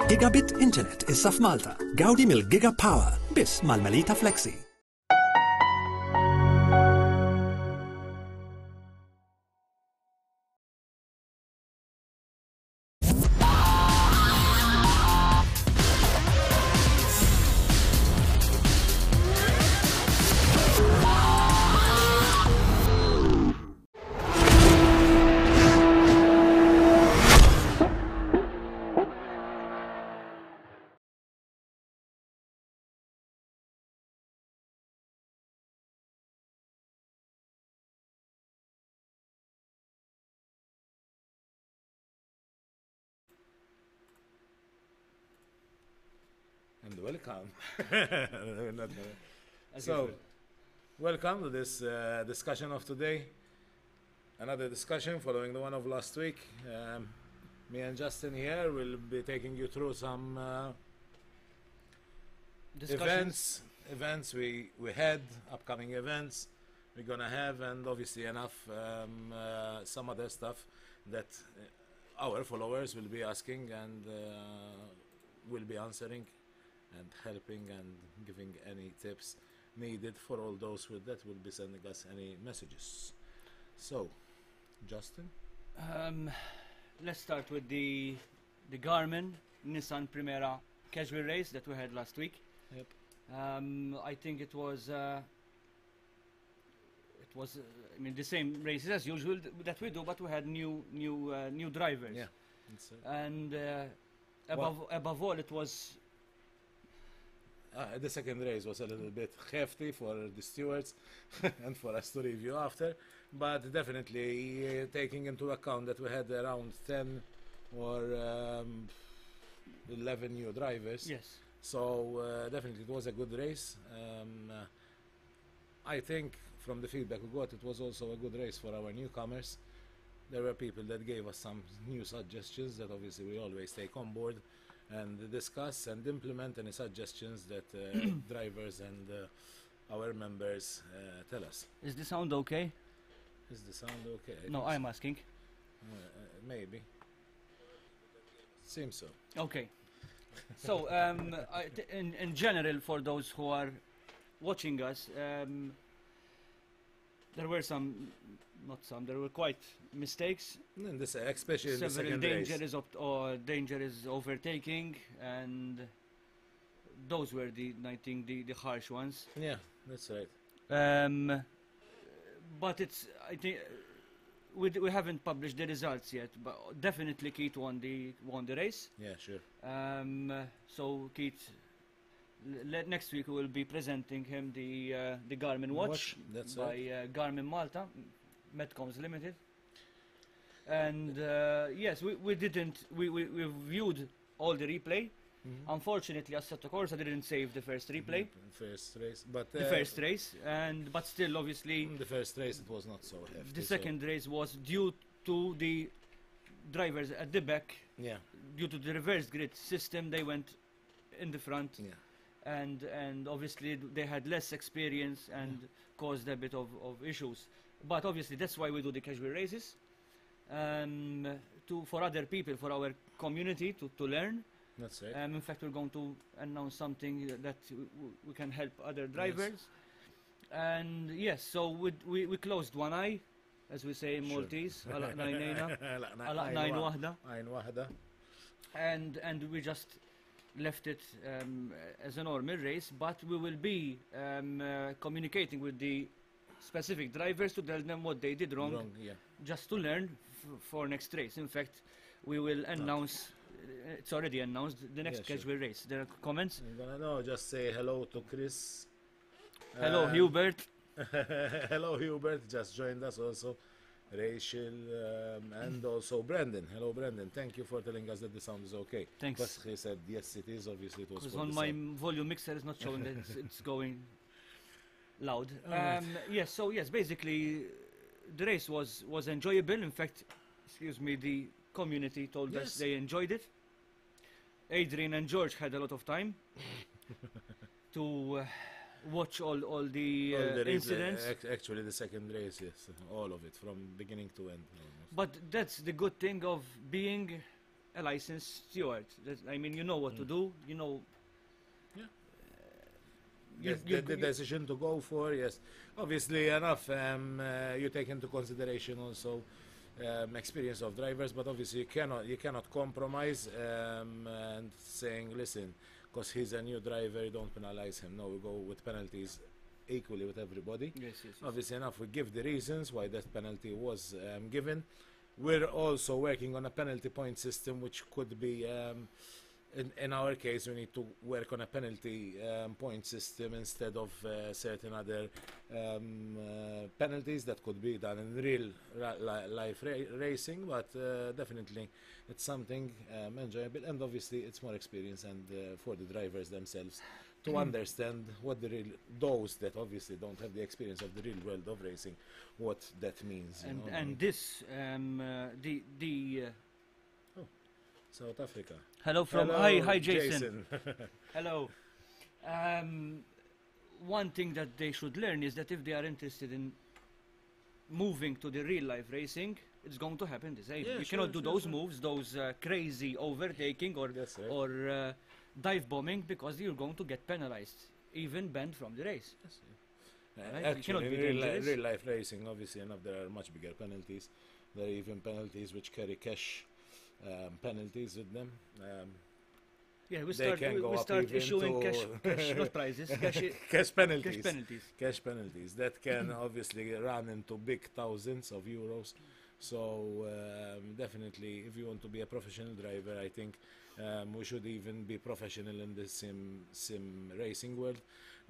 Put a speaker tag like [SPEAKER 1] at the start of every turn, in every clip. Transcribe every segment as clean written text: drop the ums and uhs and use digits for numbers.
[SPEAKER 1] Gigabit Internet issa f'Malta. Gawdi mill-Giga Power biss mal-Melita Flexi.
[SPEAKER 2] And welcome. So, welcome to this discussion of today. Another discussion following the one of last week. Me and Justin here will be taking you through some events we had, upcoming events we're gonna have, and obviously enough some other stuff that our followers will be asking and will be answering and helping and giving any tips needed for all those that will be sending us any messages. So, Justin?
[SPEAKER 3] Let's start with the Garmin Nissan Primera casual race that we had last week.
[SPEAKER 2] Yep.
[SPEAKER 3] I think it was I mean the same races as usual that we do, but we had new drivers.
[SPEAKER 2] Yeah.
[SPEAKER 3] And above all, it was.
[SPEAKER 2] The second race was a little bit hefty for the stewards and for us to review after, but definitely taking into account that we had around 10 or 11 new drivers.
[SPEAKER 3] Yes.
[SPEAKER 2] So definitely it was a good race. I think from the feedback we got, it was also a good race for our newcomers. There were people that gave us some new suggestions that obviously we always take on board and discuss and implement any suggestions that drivers and our members tell us.
[SPEAKER 3] Is the sound okay?
[SPEAKER 2] Is the sound okay?
[SPEAKER 3] No, I'm asking.
[SPEAKER 2] Maybe. Seems so.
[SPEAKER 3] Okay. So, in general, for those who are watching us, there were there were quite mistakes.
[SPEAKER 2] In this, especially in the
[SPEAKER 3] Several
[SPEAKER 2] second
[SPEAKER 3] dangerous overtaking, and those were I think the harsh ones.
[SPEAKER 2] Yeah, that's right.
[SPEAKER 3] But I think we haven't published the results yet, but definitely Keith won the race.
[SPEAKER 2] Yeah, sure.
[SPEAKER 3] So Keith, next week we will be presenting him the Garmin watch
[SPEAKER 2] That's
[SPEAKER 3] by
[SPEAKER 2] right.
[SPEAKER 3] Garmin Malta, Metcoms Limited. And yes, we viewed all the replay. Unfortunately, Assetto Corsa didn't save the first replay.
[SPEAKER 2] First race, but
[SPEAKER 3] The first race, but still, obviously,
[SPEAKER 2] the first race it was not so hefty.
[SPEAKER 3] the second race was due to the drivers at the back.
[SPEAKER 2] Yeah.
[SPEAKER 3] Due to the reverse grid system, they went in the front.
[SPEAKER 2] Yeah.
[SPEAKER 3] And obviously they had less experience and caused a bit of issues. But obviously that's why we do the casual races, for other people, for our community to learn.
[SPEAKER 2] That's right.
[SPEAKER 3] In fact, we're going to announce something that we can help other drivers. Yes. And yes, so we closed one eye, as we say in Maltese. And we just left it as a normal race, but we will be communicating with the specific drivers to tell them what they did wrong, just to learn for next race. In fact, we will announce, it's already announced, the next casual race. There are comments?
[SPEAKER 2] Just say hello to Chris.
[SPEAKER 3] Hello, Hubert.
[SPEAKER 2] Hello, Hubert, just joined us also. Rachel and also Brandon. Hello, Brandon. Thank you for telling us that the sound is okay.
[SPEAKER 3] Thanks.
[SPEAKER 2] But he said yes, it is. Obviously, it was.
[SPEAKER 3] Because on my volume mixer is not showing that it's going loud. Yes. So yes, basically, the race was enjoyable. In fact, the community told us they enjoyed it. Adrian and George had a lot of time to watch all the incidents.
[SPEAKER 2] Actually, the second race, yes, all of it from beginning to end. Almost.
[SPEAKER 3] But that's the good thing of being a licensed steward. I mean, you know what to do. You know.
[SPEAKER 2] Yes, the decision to go for, yes. Obviously enough, you take into consideration also experience of drivers, but obviously you cannot compromise and saying, listen, because he's a new driver, you don't penalize him. No, we go with penalties equally with everybody.
[SPEAKER 3] Yes, yes.
[SPEAKER 2] Obviously enough, we give the reasons why that penalty was given. We're also working on a penalty point system, which could be in our case, we need to work on a penalty point system instead of certain other penalties that could be done in real life racing, but definitely it's something enjoyable, and obviously it's more experience and for the drivers themselves to understand what the real, those that obviously don't have the experience of the real world of racing, what that means.
[SPEAKER 3] And this,
[SPEAKER 2] South Africa.
[SPEAKER 3] Hello from hi Jason. Hello. One thing that they should learn is that if they are interested in moving to the real life racing, it's going to happen the same. You cannot do those moves, those crazy overtaking or dive bombing, because you're going to get penalized, even banned from the race.
[SPEAKER 2] Right? Actually, in real life racing, obviously enough, there are much bigger penalties. There are even penalties which carry cash penalties with them.
[SPEAKER 3] We start issuing cash not prizes,
[SPEAKER 2] cash penalties that can obviously run into big thousands of euros. So definitely, if you want to be a professional driver, I think we should even be professional in the sim racing world,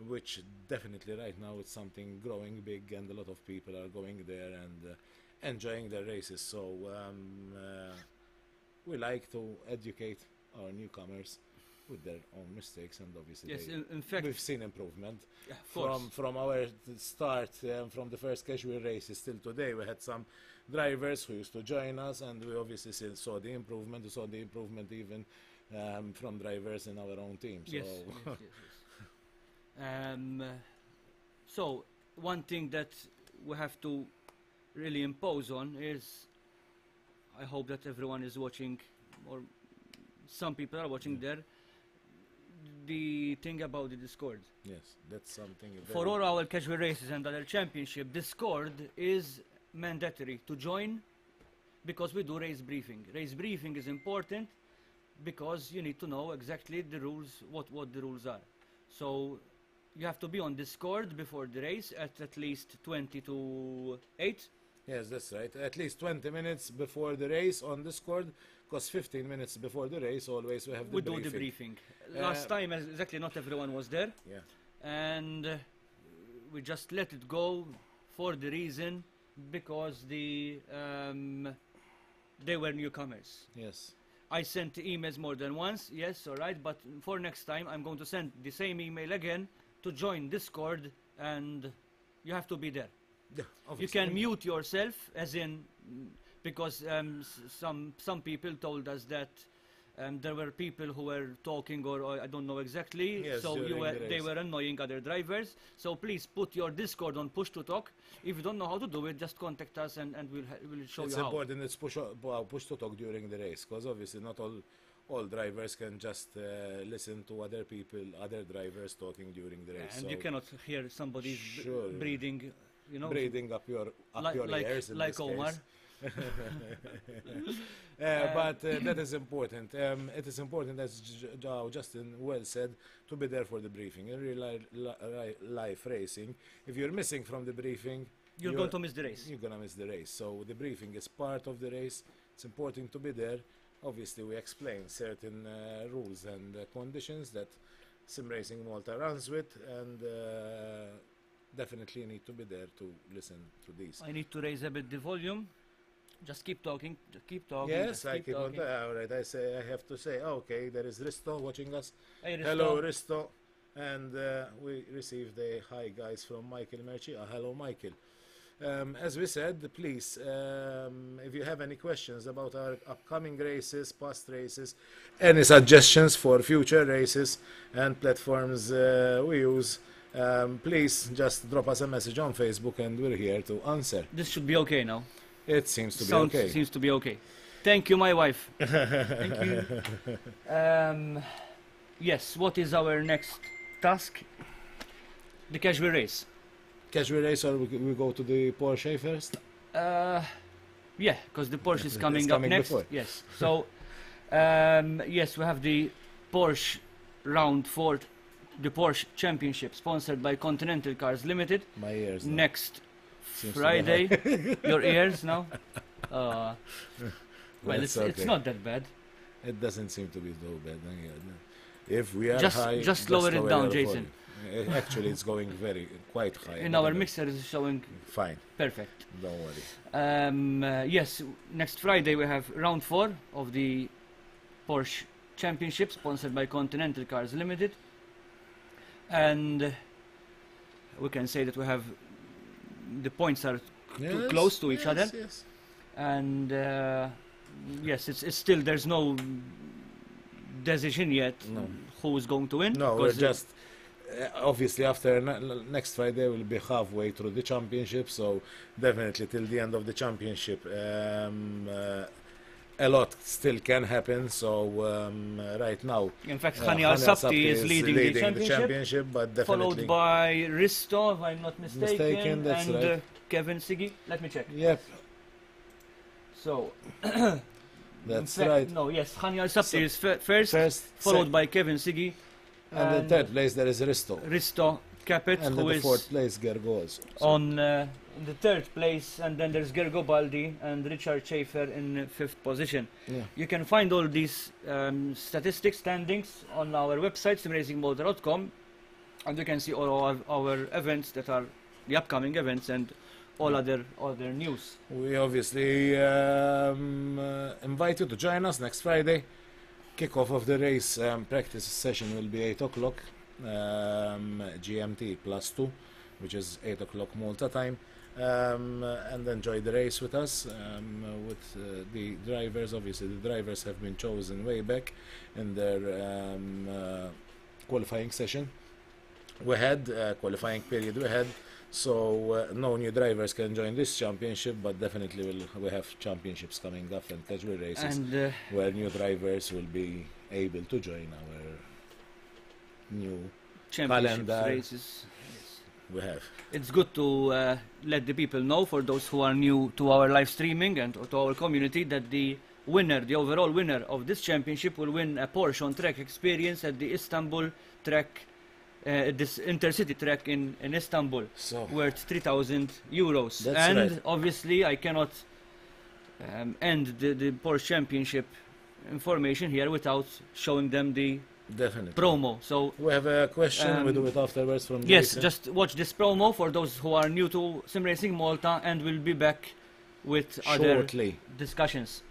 [SPEAKER 2] which definitely right now it's something growing big, and a lot of people are going there and enjoying their races. So we like to educate our newcomers with their own mistakes, and obviously
[SPEAKER 3] in fact
[SPEAKER 2] we've seen improvement
[SPEAKER 3] from
[SPEAKER 2] our start, from the first casual races till today. We had some drivers who used to join us, and we obviously saw the improvement. We saw the improvement even from drivers in our own team. So.
[SPEAKER 3] So one thing that we have to really impose on is, I hope that everyone is watching, or some people are watching there, the thing about the Discord.
[SPEAKER 2] Yes, that's something.
[SPEAKER 3] For all our casual races and other championship, Discord is mandatory to join, because we do race briefing. Race briefing is important because you need to know exactly the rules, what the rules are. So you have to be on Discord before the race at least 20 to 8.
[SPEAKER 2] Yes, that's right. At least 20 minutes before the race on Discord, because 15 minutes before the race, always we have the briefing.
[SPEAKER 3] We do the briefing. Last time, exactly, not everyone was there.
[SPEAKER 2] Yeah.
[SPEAKER 3] And we just let it go for the reason, because they were newcomers.
[SPEAKER 2] Yes.
[SPEAKER 3] I sent emails more than once, yes, alright, but for next time, I'm going to send the same email again to join Discord, and you have to be there.
[SPEAKER 2] Yeah,
[SPEAKER 3] you can mute yourself, as in, because some people told us that there were people who were talking, or I don't know exactly,
[SPEAKER 2] yes,
[SPEAKER 3] so they were annoying other drivers. So please put your Discord on push to talk. If you don't know how to do it, just contact us, and we'll show you how.
[SPEAKER 2] It's important it's push to talk during the race, because obviously not all drivers can just listen to other drivers talking during the race.
[SPEAKER 3] And
[SPEAKER 2] so
[SPEAKER 3] you cannot hear somebody's breathing.
[SPEAKER 2] Breathing up your ears in
[SPEAKER 3] like
[SPEAKER 2] this
[SPEAKER 3] Omar.
[SPEAKER 2] case. But that is important. It is important, as Justin well said, to be there for the briefing. In real life racing, if you're missing from the briefing,
[SPEAKER 3] you're going to miss the race.
[SPEAKER 2] You're going to miss the race. So the briefing is part of the race. It's important to be there. Obviously, we explain certain rules and conditions that Sim Racing Malta runs with, and definitely need to be there to listen to these.
[SPEAKER 3] I need to raise a bit the volume. Just keep talking. Just keep talking.
[SPEAKER 2] Yes, I keep on. All right, I have to say, okay, there is Risto watching us.
[SPEAKER 3] Hey, Risto.
[SPEAKER 2] Hello, Risto. And we received a hi guys from Michael Merci. Hello, Michael. As we said, please, if you have any questions about our upcoming races, past races, any suggestions for future races and platforms we use, please just drop us a message on Facebook, and we're here to answer.
[SPEAKER 3] This should be okay now.
[SPEAKER 2] It seems to be okay.
[SPEAKER 3] Seems to be okay. Thank you, my wife. Thank you. Yes, what is our next task? The casual race.
[SPEAKER 2] Casual race, or we go to the Porsche first?
[SPEAKER 3] Yeah, because the Porsche is
[SPEAKER 2] It's
[SPEAKER 3] coming up
[SPEAKER 2] coming
[SPEAKER 3] next.
[SPEAKER 2] before.
[SPEAKER 3] Yes. So, yes, we have the Porsche Round 4, the Porsche Championship, sponsored by Continental Cars Limited.
[SPEAKER 2] My ears. now.
[SPEAKER 3] Next
[SPEAKER 2] Seems to be
[SPEAKER 3] Friday. Your ears now? Well,
[SPEAKER 2] That's
[SPEAKER 3] it's
[SPEAKER 2] okay.
[SPEAKER 3] not that bad.
[SPEAKER 2] It doesn't seem to be so bad. If we are
[SPEAKER 3] Just-
[SPEAKER 2] high,
[SPEAKER 3] just lower it down,
[SPEAKER 2] your
[SPEAKER 3] Jason.
[SPEAKER 2] volume. Actually, it's going quite high.
[SPEAKER 3] In our mixer is showing
[SPEAKER 2] Fine,
[SPEAKER 3] perfect.
[SPEAKER 2] don't worry.
[SPEAKER 3] Yes, next Friday we have round 4 of the Porsche Championship, sponsored by Continental Cars Limited. And we can say that we have the points are too close to each other.
[SPEAKER 2] Yes.
[SPEAKER 3] And yes, it's still, there's no decision yet
[SPEAKER 2] No.
[SPEAKER 3] who is going to win.
[SPEAKER 2] No, we're
[SPEAKER 3] 'cause,
[SPEAKER 2] just obviously after next Friday we'll be halfway through the championship, so definitely till the end of the championship, a lot still can happen. So right now,
[SPEAKER 3] in fact,
[SPEAKER 2] Hani
[SPEAKER 3] Hani Al-Sabti is leading the championship,
[SPEAKER 2] but definitely
[SPEAKER 3] followed by Risto, if I'm not mistaken,
[SPEAKER 2] that's
[SPEAKER 3] and
[SPEAKER 2] right.
[SPEAKER 3] Kevin Siggy. Let me check.
[SPEAKER 2] Yep,
[SPEAKER 3] So,
[SPEAKER 2] that's
[SPEAKER 3] in fact,
[SPEAKER 2] right.
[SPEAKER 3] No, yes, Hani Al-Sabti is first,
[SPEAKER 2] First,
[SPEAKER 3] followed by Kevin Siggy,
[SPEAKER 2] and in third place there is Risto,
[SPEAKER 3] Risto Capet,
[SPEAKER 2] and
[SPEAKER 3] who
[SPEAKER 2] in the
[SPEAKER 3] is
[SPEAKER 2] fourth place Gergo also. So
[SPEAKER 3] on in the third place, and then there's Gergo Baldi and Richard Schaefer in 5th position.
[SPEAKER 2] yeah.
[SPEAKER 3] You can find all these statistics, standings on our website, simracingmotor.com, and you can see all our events that are the upcoming events and all other news.
[SPEAKER 2] We obviously invite you to join us next Friday. Kickoff of the race practice session will be 8 o'clock GMT +2, which is 8 o'clock Malta time. And enjoy the race with us, with the drivers. Obviously, the drivers have been chosen way back in their qualifying session. We had qualifying period. We had. So no new drivers can join this championship, but definitely we have championships coming up and casual races
[SPEAKER 3] And
[SPEAKER 2] where new drivers will be able to join our new
[SPEAKER 3] championships,
[SPEAKER 2] calendar.
[SPEAKER 3] races.
[SPEAKER 2] We have.
[SPEAKER 3] It's good to let the people know, for those who are new to our live streaming and to our community, that the overall winner of this championship will win a Porsche on track experience at the Istanbul track, this intercity track in Istanbul,
[SPEAKER 2] So
[SPEAKER 3] worth €3,000.
[SPEAKER 2] That's
[SPEAKER 3] And
[SPEAKER 2] right.
[SPEAKER 3] obviously I cannot end the Porsche championship information here without showing them the
[SPEAKER 2] definitely.
[SPEAKER 3] promo. So
[SPEAKER 2] We have a question. We do it afterwards from
[SPEAKER 3] yes,
[SPEAKER 2] Jason.
[SPEAKER 3] just watch this promo for those who are new to Sim Racing Malta, and we'll be back with other
[SPEAKER 2] shortly.
[SPEAKER 3] discussions.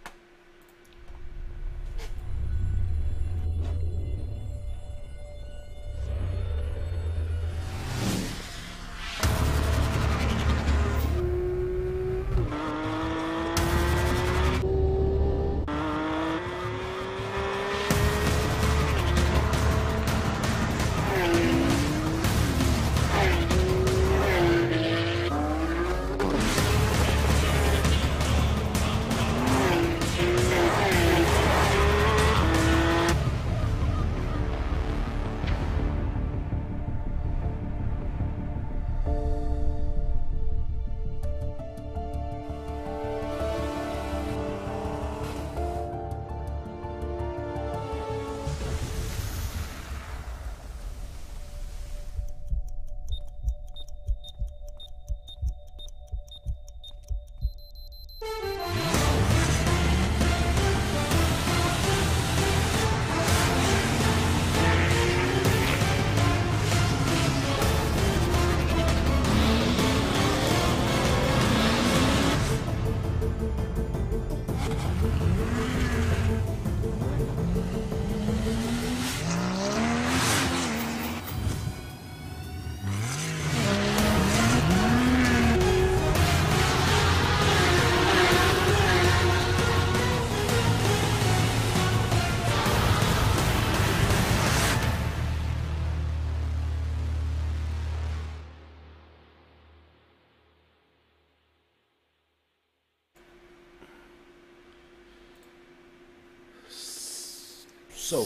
[SPEAKER 2] So.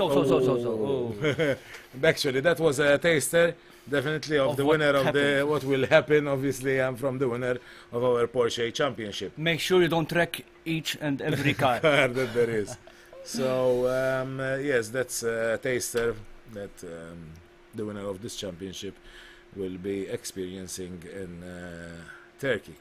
[SPEAKER 3] Oh.
[SPEAKER 2] Actually, that was a taster, definitely of the
[SPEAKER 3] what
[SPEAKER 2] winner of
[SPEAKER 3] happened.
[SPEAKER 2] what will happen. Obviously, I'm from the winner of our Porsche Championship.
[SPEAKER 3] Make sure you don't wreck each and every car.
[SPEAKER 2] Car that there is. So yes, that's a taster that the winner of this championship will be experiencing in Turkey.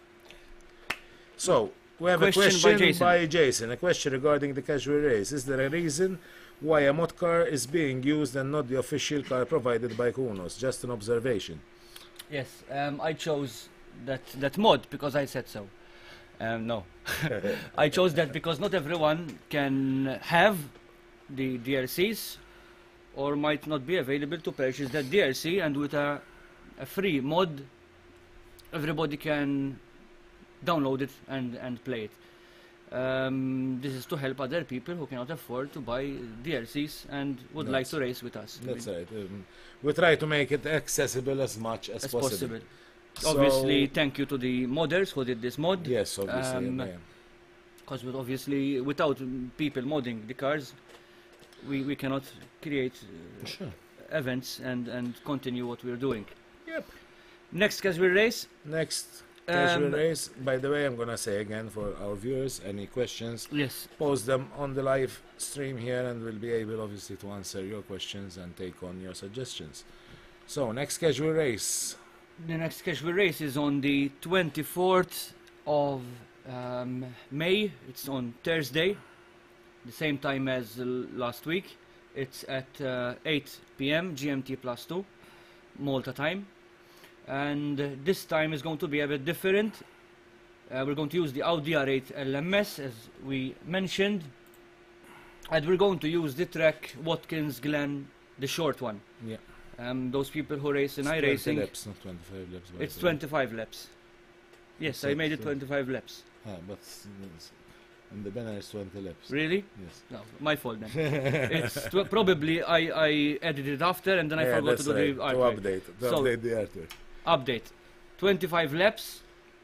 [SPEAKER 2] So we have
[SPEAKER 3] Question
[SPEAKER 2] a question
[SPEAKER 3] by
[SPEAKER 2] by Jason. A question regarding the casual race. Is there a reason why a mod car is being used and not the official car provided by Kunos? Just an observation.
[SPEAKER 3] Yes, I chose that mod because I said so. No, I chose that because not everyone can have the DLCs or might not be available to purchase that DLC, and with a free mod, everybody can download it and play it. This is to help other people who cannot afford to buy DLCs and would like to race with us.
[SPEAKER 2] That's right. We try to make it accessible as much as possible.
[SPEAKER 3] Obviously, thank you to the modders who did this mod.
[SPEAKER 2] Yes, obviously.
[SPEAKER 3] Because obviously, without people modding the cars, we cannot create events and continue what we're doing.
[SPEAKER 2] Yep.
[SPEAKER 3] Next casual race.
[SPEAKER 2] Next casual race. By the way, I'm gonna say again for our viewers, any questions,
[SPEAKER 3] Yes.
[SPEAKER 2] post them on the live stream here, and we'll be able, obviously, to answer your questions and take on your suggestions. So, next casual race.
[SPEAKER 3] The next casual race is on the 24th of May. It's on Thursday, the same time as last week. It's at 8 p.m. GMT +2 Malta time, and this time is going to be a bit different. We're going to use the Audi R8 LMS as we mentioned, and we're going to use the track Watkins Glen, the short one.
[SPEAKER 2] Yeah.
[SPEAKER 3] Those people who race in iRacing.
[SPEAKER 2] 20 laps, not 25 laps.
[SPEAKER 3] It's 25 laps. Yes, I made it 25 laps.
[SPEAKER 2] But in the banner it's 20 laps.
[SPEAKER 3] Really?
[SPEAKER 2] Yes.
[SPEAKER 3] No, my fault then. It's probably I edited it after and then I forgot to do the artwork.
[SPEAKER 2] Update the artwork.
[SPEAKER 3] Update. 25 laps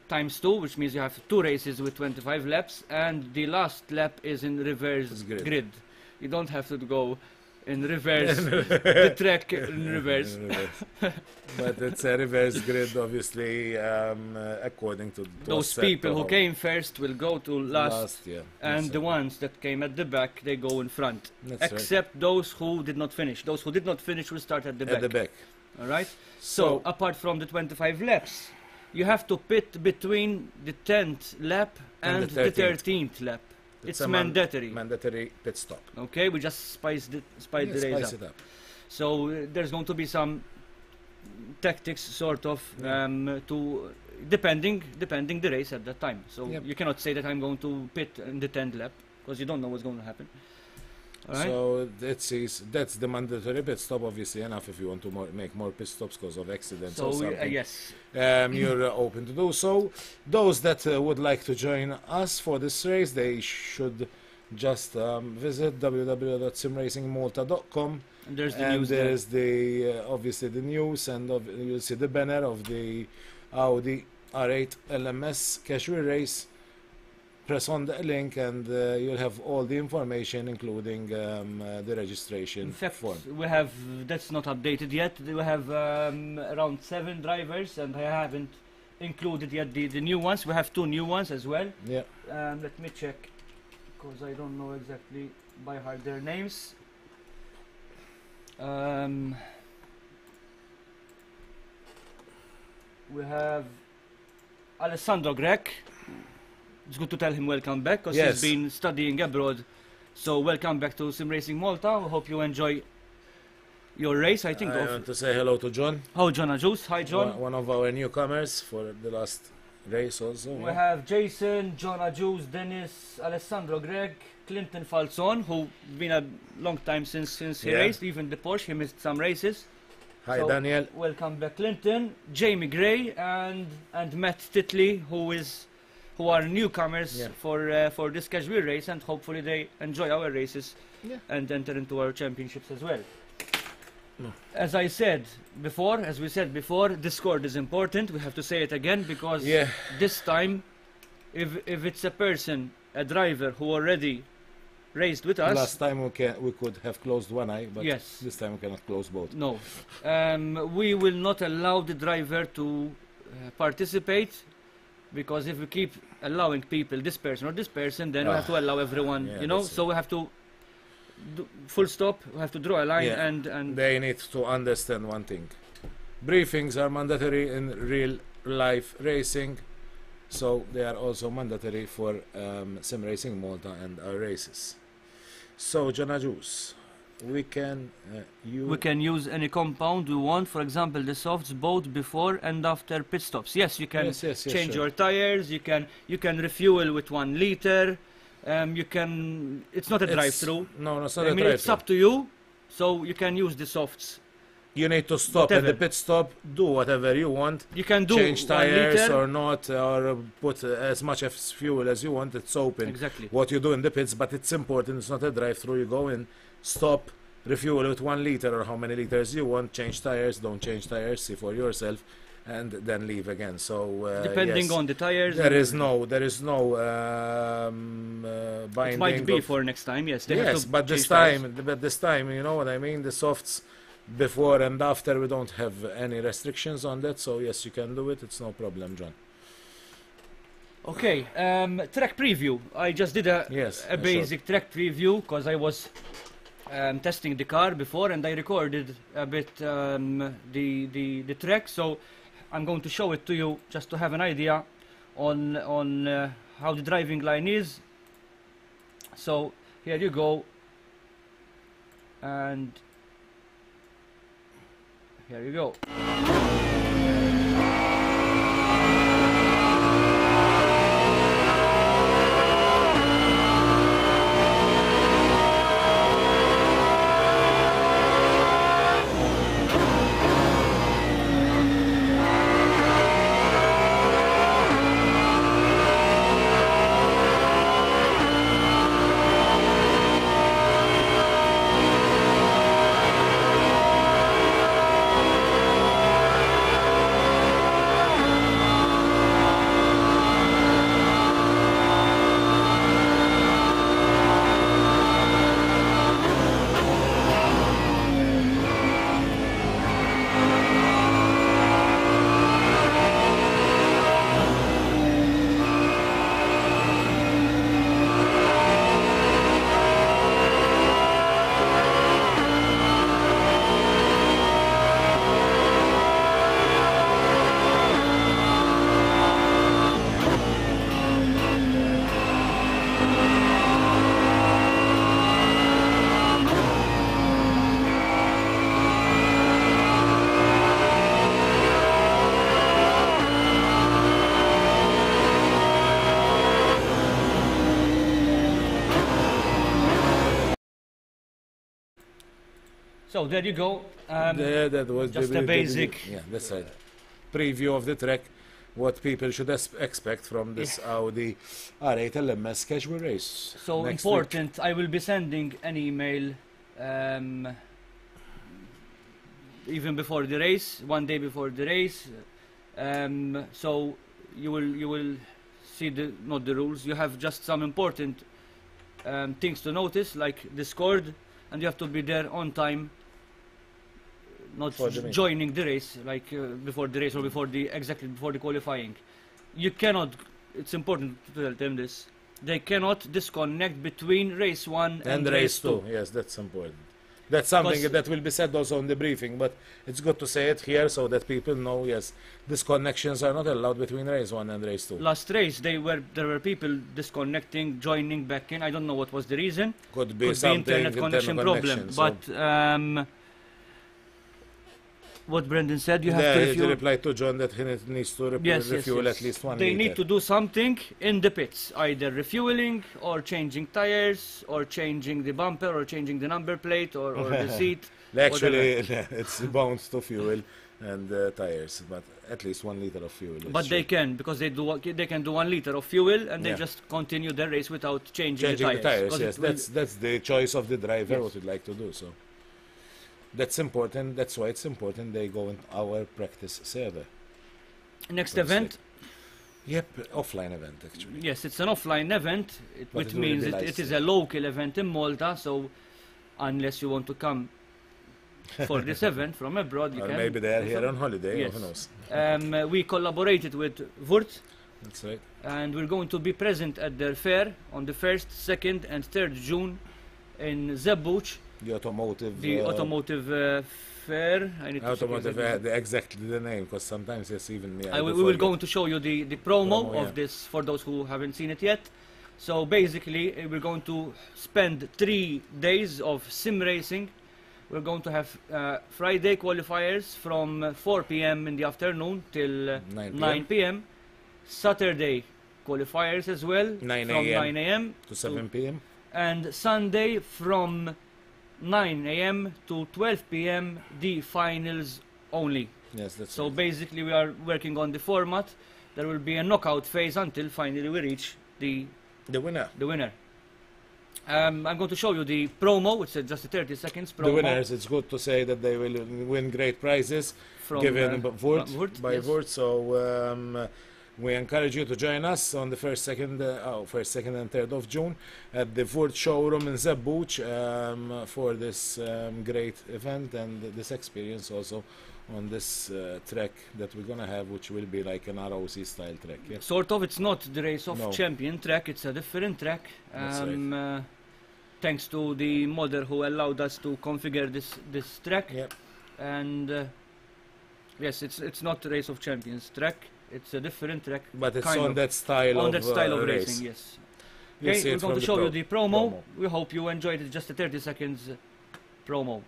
[SPEAKER 3] times 2, which means you have 2 races with 25 laps, and the last lap is in reverse grid. You don't have to go in reverse, the track in reverse.
[SPEAKER 2] But it's a reverse grid, obviously, according to
[SPEAKER 3] those people who came first will go to last, and the ones that came at the back, they go in front. Except those who did not finish. Those who did not finish will start at the back.
[SPEAKER 2] At the back.
[SPEAKER 3] All right. So apart from the 25 laps, you have to pit between the 10th lap and the 13th lap. It's mandatory.
[SPEAKER 2] Mandatory pit stop.
[SPEAKER 3] Okay, we just spice the race up. So there's going to be some tactics, sort of, to depending the race at that time. So you cannot say that I'm going to pit in the 10th lap because you don't know what's going to happen. All right?
[SPEAKER 2] So that's the mandatory pit stop. Obviously, enough if you want to make more pit stops because of accidents or something.
[SPEAKER 3] Yes.
[SPEAKER 2] You're open to do so. Those that would like to join us for this race, they should just visit www.simracingmalta.com.
[SPEAKER 3] And there's the news.
[SPEAKER 2] There is obviously the news, and you'll see the banner of the Audi R8 LMS casual race. Press on the link and you'll have all the information, including the registration form.
[SPEAKER 3] We have, that's not updated yet, we have around 7 drivers, and I haven't included yet the new ones. We have 2 new ones as well.
[SPEAKER 2] Yeah.
[SPEAKER 3] Let me check, because I don't know exactly by heart their names. We have Alessandro Grech. It's good to tell him welcome back, because he's been studying abroad. So welcome back to Sim Racing Malta. I hope you enjoy your race. I
[SPEAKER 2] want to say hello to John.
[SPEAKER 3] Oh, John Ajus. Hi, John.
[SPEAKER 2] One of our newcomers for the last race also.
[SPEAKER 3] We have Jason, John Ajus, Dennis, Alessandro Grech, Clinton Falzon, who been a long time since he raced, even the Porsche. He missed some races.
[SPEAKER 2] Hi, Daniel.
[SPEAKER 3] Welcome back, Clinton. Jamie Gray and Matt Titley, who are newcomers for this casual race, and hopefully they enjoy our races and enter into our championships as well. As we said before, Discord is important. We have to say it again, because this time, if it's a driver who already raced with us.
[SPEAKER 2] Last time we could have closed one eye, but
[SPEAKER 3] Yes.
[SPEAKER 2] this time we cannot close both.
[SPEAKER 3] No. We will not allow the driver to participate, because if we keep allowing people, this person or this person, then we have to allow everyone,
[SPEAKER 2] Yeah,
[SPEAKER 3] you know?
[SPEAKER 2] that's
[SPEAKER 3] So we have to full stop, we have to draw a line
[SPEAKER 2] Yeah.
[SPEAKER 3] and
[SPEAKER 2] They need to understand one thing. Briefings are mandatory in real life racing, so they are also mandatory for Sim Racing Malta and our races. So, Jana Juice, we can
[SPEAKER 3] use any compound we want, for example, the softs both before and after pit stops. Yes, you can
[SPEAKER 2] Yes,
[SPEAKER 3] change
[SPEAKER 2] sure.
[SPEAKER 3] your tires, you can refuel with 1 liter, it's not a drive-through.
[SPEAKER 2] No, it's not
[SPEAKER 3] I
[SPEAKER 2] a
[SPEAKER 3] mean, it's
[SPEAKER 2] drive-through.
[SPEAKER 3] up to you, so you can use the softs.
[SPEAKER 2] You need to stop at the
[SPEAKER 3] Whatever.
[SPEAKER 2] pit stop, do whatever you want,
[SPEAKER 3] You can do
[SPEAKER 2] change
[SPEAKER 3] 1
[SPEAKER 2] tires
[SPEAKER 3] liter.
[SPEAKER 2] or not, or put as much as fuel as you want. It's open.
[SPEAKER 3] Exactly.
[SPEAKER 2] What you do in the pits, but it's important. It's not a drive-through. You go in, stop, refuel with 1 liter or how many liters you want. Change tires. Don't change tires. See for yourself, and then leave again. So
[SPEAKER 3] Depending
[SPEAKER 2] yes,
[SPEAKER 3] on the tires.
[SPEAKER 2] there
[SPEAKER 3] and
[SPEAKER 2] is no binding.
[SPEAKER 3] it might be
[SPEAKER 2] of-
[SPEAKER 3] for next time. Yes. They have
[SPEAKER 2] Yes,
[SPEAKER 3] to
[SPEAKER 2] but this
[SPEAKER 3] change tires.
[SPEAKER 2] time, you know what I mean. The softs before and after, we don't have any restrictions on that. So yes, you can do it. It's no problem, John.
[SPEAKER 3] Okay, track preview. I just did a
[SPEAKER 2] Yes,
[SPEAKER 3] basic track preview because I was testing the car before, and I recorded a bit the track. So I'm going to show it to you just to have an idea on how the driving line is. So here you go, and here you go. So there you go.
[SPEAKER 2] That was
[SPEAKER 3] just a basic-
[SPEAKER 2] Yeah, that's right. Preview of the track. What people should expect from this Audi R8 LMS casual race.
[SPEAKER 3] So
[SPEAKER 2] next
[SPEAKER 3] important, I will be sending an email even before the race, 1 day before the race. So you will see not the rules. You have just some important things to notice, like the scored, and you have to be there on time. Not
[SPEAKER 2] For the meeting.
[SPEAKER 3] joining the race, like before the race or exactly before the qualifying. You cannot. It's important to tell them this. They cannot disconnect between race 1
[SPEAKER 2] and race 2. Yes, that's important. That's something
[SPEAKER 3] Because-
[SPEAKER 2] that will be said also in the briefing, but it's good to say it here so that people know. Yes, disconnections are not allowed between race 1 and race 2.
[SPEAKER 3] Last race, there were people disconnecting, joining back in. I don't know what was the reason.
[SPEAKER 2] Could be
[SPEAKER 3] Could be
[SPEAKER 2] something
[SPEAKER 3] internet connection problem.
[SPEAKER 2] so-
[SPEAKER 3] But what Brendan said, you have to
[SPEAKER 2] He
[SPEAKER 3] refuel.
[SPEAKER 2] replied to John that he needs to refuel at least 1
[SPEAKER 3] They
[SPEAKER 2] liter.
[SPEAKER 3] need to do something in the pits, either refueling or changing tires or changing the bumper or changing the number plate or the seat.
[SPEAKER 2] Actually, it's bound to fuel and tires, but at least 1 liter of fuel. is
[SPEAKER 3] But they
[SPEAKER 2] true.
[SPEAKER 3] can, because they can do 1 liter of fuel and they
[SPEAKER 2] Yeah.
[SPEAKER 3] just continue their race without changing
[SPEAKER 2] Changing the tires.
[SPEAKER 3] 'cause
[SPEAKER 2] Yes,
[SPEAKER 3] it will-
[SPEAKER 2] that's the choice of the driver.
[SPEAKER 3] Yes.
[SPEAKER 2] What would like to do so. That's important. That's why it's important they go in our practice server.
[SPEAKER 3] Next
[SPEAKER 2] for the
[SPEAKER 3] event,
[SPEAKER 2] Yep, offline event actually.
[SPEAKER 3] Yes, it's an offline event,
[SPEAKER 2] But
[SPEAKER 3] which
[SPEAKER 2] it will
[SPEAKER 3] means
[SPEAKER 2] be
[SPEAKER 3] it is
[SPEAKER 2] live
[SPEAKER 3] a local event in Malta. So unless you want to come for this event from abroad, you
[SPEAKER 2] Or
[SPEAKER 3] can.
[SPEAKER 2] maybe they are
[SPEAKER 3] do
[SPEAKER 2] here
[SPEAKER 3] so.
[SPEAKER 2] on holiday,
[SPEAKER 3] Yes.
[SPEAKER 2] who knows?
[SPEAKER 3] We collaborated with Wurt,
[SPEAKER 2] That's right.
[SPEAKER 3] and we're going to be present at their fair on the 1st, 2nd, and 3rd June in Zebbuċ,
[SPEAKER 2] The automotive.
[SPEAKER 3] the automotive fair. I need to check
[SPEAKER 2] Automotive,
[SPEAKER 3] exactly.
[SPEAKER 2] exactly the name, because sometimes it's even me. I
[SPEAKER 3] We
[SPEAKER 2] do
[SPEAKER 3] will
[SPEAKER 2] forget.
[SPEAKER 3] going to show you the promo
[SPEAKER 2] Promo,
[SPEAKER 3] of
[SPEAKER 2] yeah.
[SPEAKER 3] this for those who haven't seen it yet. So basically, we're going to spend 3 days of sim racing. We're going to have Friday qualifiers from 4 p.m. in the afternoon till 9 p.m. Saturday qualifiers as well
[SPEAKER 2] 9
[SPEAKER 3] from
[SPEAKER 2] a.m.
[SPEAKER 3] 9 a.m.
[SPEAKER 2] to 7 p.m.
[SPEAKER 3] and Sunday from 9 a.m. to 12 p.m. the finals only.
[SPEAKER 2] Yes, that's
[SPEAKER 3] So
[SPEAKER 2] right.
[SPEAKER 3] basically we are working on the format. There will be a knockout phase until finally we reach the
[SPEAKER 2] The winner.
[SPEAKER 3] I'm going to show you the promo. It's just a 30 seconds promo.
[SPEAKER 2] The winners, it's good to say that they will win great prizes
[SPEAKER 3] from
[SPEAKER 2] given Wurt, by
[SPEAKER 3] yes.
[SPEAKER 2] Wurt. So we encourage you to join us on the 1st, 2nd and 3rd of June at the Wurt showroom in Zebbuċ for this great event and this experience also on this track that we're gonna have, which will be like an ROC style track. Yeah?
[SPEAKER 3] Sort of, it's not the race of
[SPEAKER 2] No.
[SPEAKER 3] champion track, it's a different track.
[SPEAKER 2] That's right.
[SPEAKER 3] Thanks to the modder who allowed us to configure this track.
[SPEAKER 2] Yeah.
[SPEAKER 3] And yes, it's not the race of champions track, it's a different track.
[SPEAKER 2] But it's
[SPEAKER 3] Kind
[SPEAKER 2] on
[SPEAKER 3] of.
[SPEAKER 2] that style
[SPEAKER 3] On
[SPEAKER 2] of
[SPEAKER 3] that style of
[SPEAKER 2] race.
[SPEAKER 3] racing, yes.
[SPEAKER 2] You'll
[SPEAKER 3] Okay,
[SPEAKER 2] see
[SPEAKER 3] we're
[SPEAKER 2] it
[SPEAKER 3] going
[SPEAKER 2] from
[SPEAKER 3] to show you the promo.
[SPEAKER 2] promo.
[SPEAKER 3] We hope you enjoyed it, just a 30 seconds promo.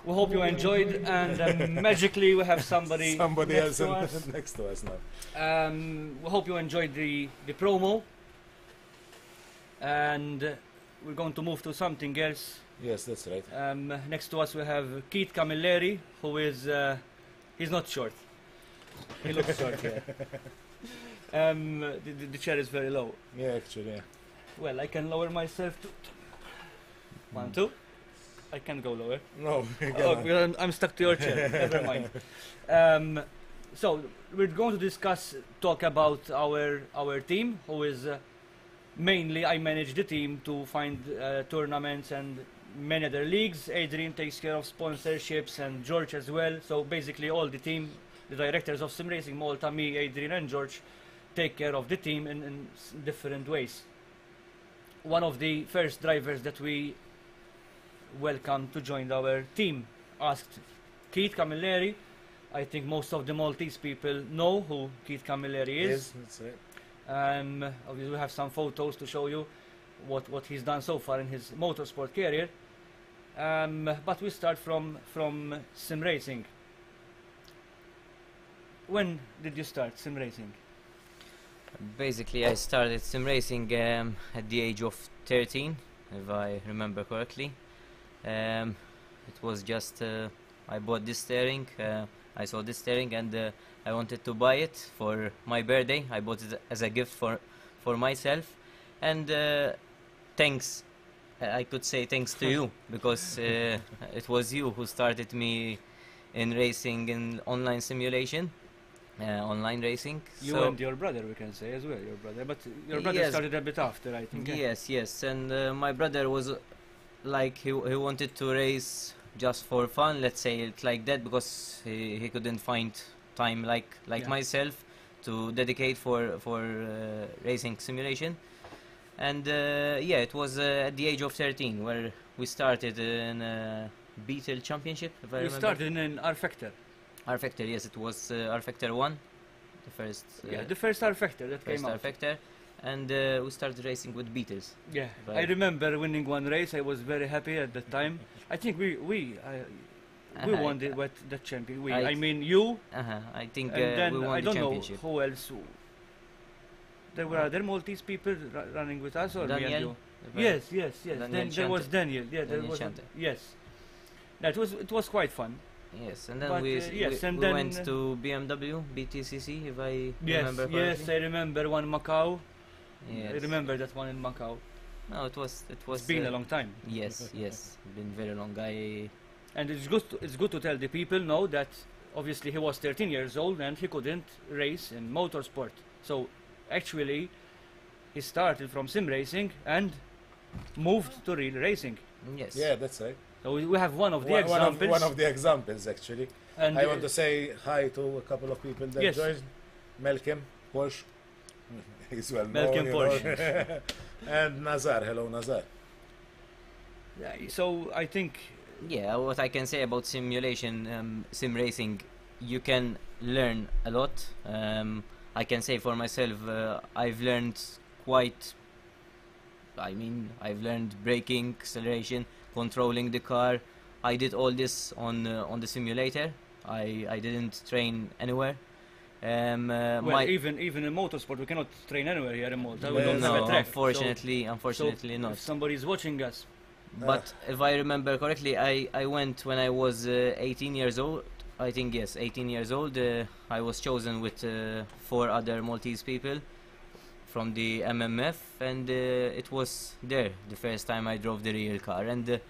[SPEAKER 3] We hope you enjoyed, and magically we have somebody next
[SPEAKER 2] else
[SPEAKER 3] to us.
[SPEAKER 2] next to us now.
[SPEAKER 3] We hope you enjoyed the promo, and we're going to move to something else.
[SPEAKER 2] Yes, that's right.
[SPEAKER 3] Next to us we have Keith Camilleri, who is he's not short. He looks short, yeah. The chair is very low.
[SPEAKER 2] Yeah, actually, yeah.
[SPEAKER 3] Well, I can lower myself to 1, 2. I can't go lower.
[SPEAKER 2] No,
[SPEAKER 3] Oh, I'm stuck to your chair. Never mind. So we're going to talk about our team, who is mainly I manage the team to find tournaments and many other leagues. Adrian takes care of sponsorships and George as well. So basically all the team, the directors of Sim Racing Malta, me, Adrian and George, take care of the team in different ways. One of the first drivers that we welcomed to join our team asked Keith Camilleri. I think most of the Maltese people know who Keith Camilleri is.
[SPEAKER 2] Yes, that's right.
[SPEAKER 3] Obviously we have some photos to show you what he's done so far in his motorsport career. But we start from sim racing. When did you start sim racing?
[SPEAKER 4] Basically, I started sim racing at the age of 13, if I remember correctly. It was just I bought this steering. I saw this steering and I wanted to buy it for my birthday. I bought it as a gift for myself, and thanks. I could say thanks to you, because it was you who started me in racing in online simulation, online racing.
[SPEAKER 3] You
[SPEAKER 4] So
[SPEAKER 3] and your brother, we can say as well, your brother. But your brother
[SPEAKER 4] Yes.
[SPEAKER 3] started a bit after, I think. eh?
[SPEAKER 4] yes, and my brother was like he wanted to race just for fun, let's say it like that, because he couldn't find time like
[SPEAKER 3] Yeah.
[SPEAKER 4] myself to dedicate for racing simulation. And yeah, it was at the age of 13 where we started in Beetle Championship, if I
[SPEAKER 3] You
[SPEAKER 4] remember.
[SPEAKER 3] started in R Factor.
[SPEAKER 4] R Factor, yes, it was R Factor 1, the first
[SPEAKER 3] Yeah, the first R Factor that
[SPEAKER 4] first
[SPEAKER 3] came
[SPEAKER 4] R
[SPEAKER 3] out.
[SPEAKER 4] Factor, and we started racing with Beetles.
[SPEAKER 3] Yeah, I
[SPEAKER 4] Right.
[SPEAKER 3] remember winning one race. I was very happy at that time. I think We won the champion.
[SPEAKER 4] I
[SPEAKER 3] I mean you.
[SPEAKER 4] I think
[SPEAKER 3] And then
[SPEAKER 4] we won
[SPEAKER 3] I
[SPEAKER 4] the
[SPEAKER 3] don't
[SPEAKER 4] championship.
[SPEAKER 3] know who else. There were other Maltese people running with us, or me and
[SPEAKER 4] Daniel?
[SPEAKER 3] you?
[SPEAKER 4] The
[SPEAKER 3] Yes.
[SPEAKER 4] Daniel
[SPEAKER 3] Then there was
[SPEAKER 4] Chante.
[SPEAKER 3] Daniel. Yeah, there
[SPEAKER 4] Daniel
[SPEAKER 3] was.
[SPEAKER 4] Chante.
[SPEAKER 3] Yes. It was quite fun.
[SPEAKER 4] Yes, and then
[SPEAKER 3] But,
[SPEAKER 4] we
[SPEAKER 3] yes, and
[SPEAKER 4] we
[SPEAKER 3] then,
[SPEAKER 4] went to BMW BTCC, if I
[SPEAKER 3] Yes,
[SPEAKER 4] remember correctly.
[SPEAKER 3] yes, I remember one in Macau.
[SPEAKER 4] Yes.
[SPEAKER 3] I remember that one in Macau.
[SPEAKER 4] No, it was
[SPEAKER 3] It's been a long time.
[SPEAKER 4] Yes, yes, been very long.
[SPEAKER 3] And it's good to tell the people now that obviously he was 13 years old and he couldn't race in motorsport. So actually he started from sim racing and moved to real racing.
[SPEAKER 4] Yes.
[SPEAKER 2] Yeah, that's right.
[SPEAKER 3] So we have one of the
[SPEAKER 2] One
[SPEAKER 3] examples.
[SPEAKER 2] of the examples, actually.
[SPEAKER 3] and
[SPEAKER 2] I want to say hi to a couple of people that
[SPEAKER 3] Yes.
[SPEAKER 2] joined. Malcolm, Porsche. He's well known.
[SPEAKER 3] Malcolm
[SPEAKER 2] you know.
[SPEAKER 3] Porsche.
[SPEAKER 2] And Nazar. Hello, Nazar.
[SPEAKER 3] So I think
[SPEAKER 4] Yeah, what I can say about simulation, sim racing, you can learn a lot. I can say for myself, I've learned quite. I've learned braking, acceleration, controlling the car. I did all this on the simulator. I didn't train anywhere.
[SPEAKER 3] even in motorsport we cannot train anywhere here in Malta. We
[SPEAKER 2] Yes.
[SPEAKER 3] don't have
[SPEAKER 4] no,
[SPEAKER 3] a track.
[SPEAKER 4] unfortunately
[SPEAKER 3] so
[SPEAKER 4] not.
[SPEAKER 3] If somebody is watching us,
[SPEAKER 4] But if I remember correctly, I went when I was 18 years old. I think yes, 18 years old. I was chosen with 4 other Maltese people from the MMF, and it was there the first time I drove the real car. And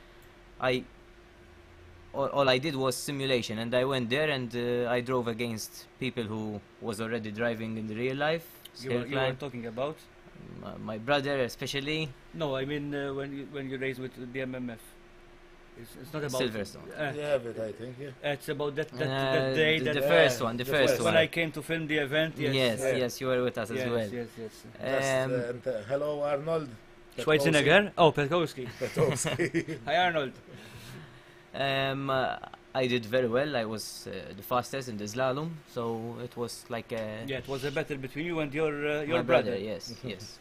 [SPEAKER 4] all I did was simulation, and I went there and I drove against people who was already driving in the real life.
[SPEAKER 3] you were talking about.
[SPEAKER 4] My brother especially.
[SPEAKER 3] No, I mean when you race with the MMF. It's not about
[SPEAKER 4] Silverstone.
[SPEAKER 2] Yeah, but I think, yeah.
[SPEAKER 3] It's about that day
[SPEAKER 4] the
[SPEAKER 3] that
[SPEAKER 4] first one, the
[SPEAKER 2] the
[SPEAKER 4] first
[SPEAKER 2] first
[SPEAKER 3] when
[SPEAKER 4] one.
[SPEAKER 3] I came to film the event. Yes,
[SPEAKER 4] Yes,
[SPEAKER 2] Yeah.
[SPEAKER 4] yes, you were with us
[SPEAKER 3] yes,
[SPEAKER 4] as well.
[SPEAKER 3] yes.
[SPEAKER 2] Just,
[SPEAKER 4] Um,
[SPEAKER 2] and, hello, Arnold.
[SPEAKER 3] Schwarzenegger. Oh, Petkowski.
[SPEAKER 2] Petowski.
[SPEAKER 3] Hi, Arnold.
[SPEAKER 4] I did very well. I was the fastest in the slalom, so it was like a
[SPEAKER 3] Yeah, it was a battle between you and your
[SPEAKER 4] my
[SPEAKER 3] brother.
[SPEAKER 4] Yes, yes.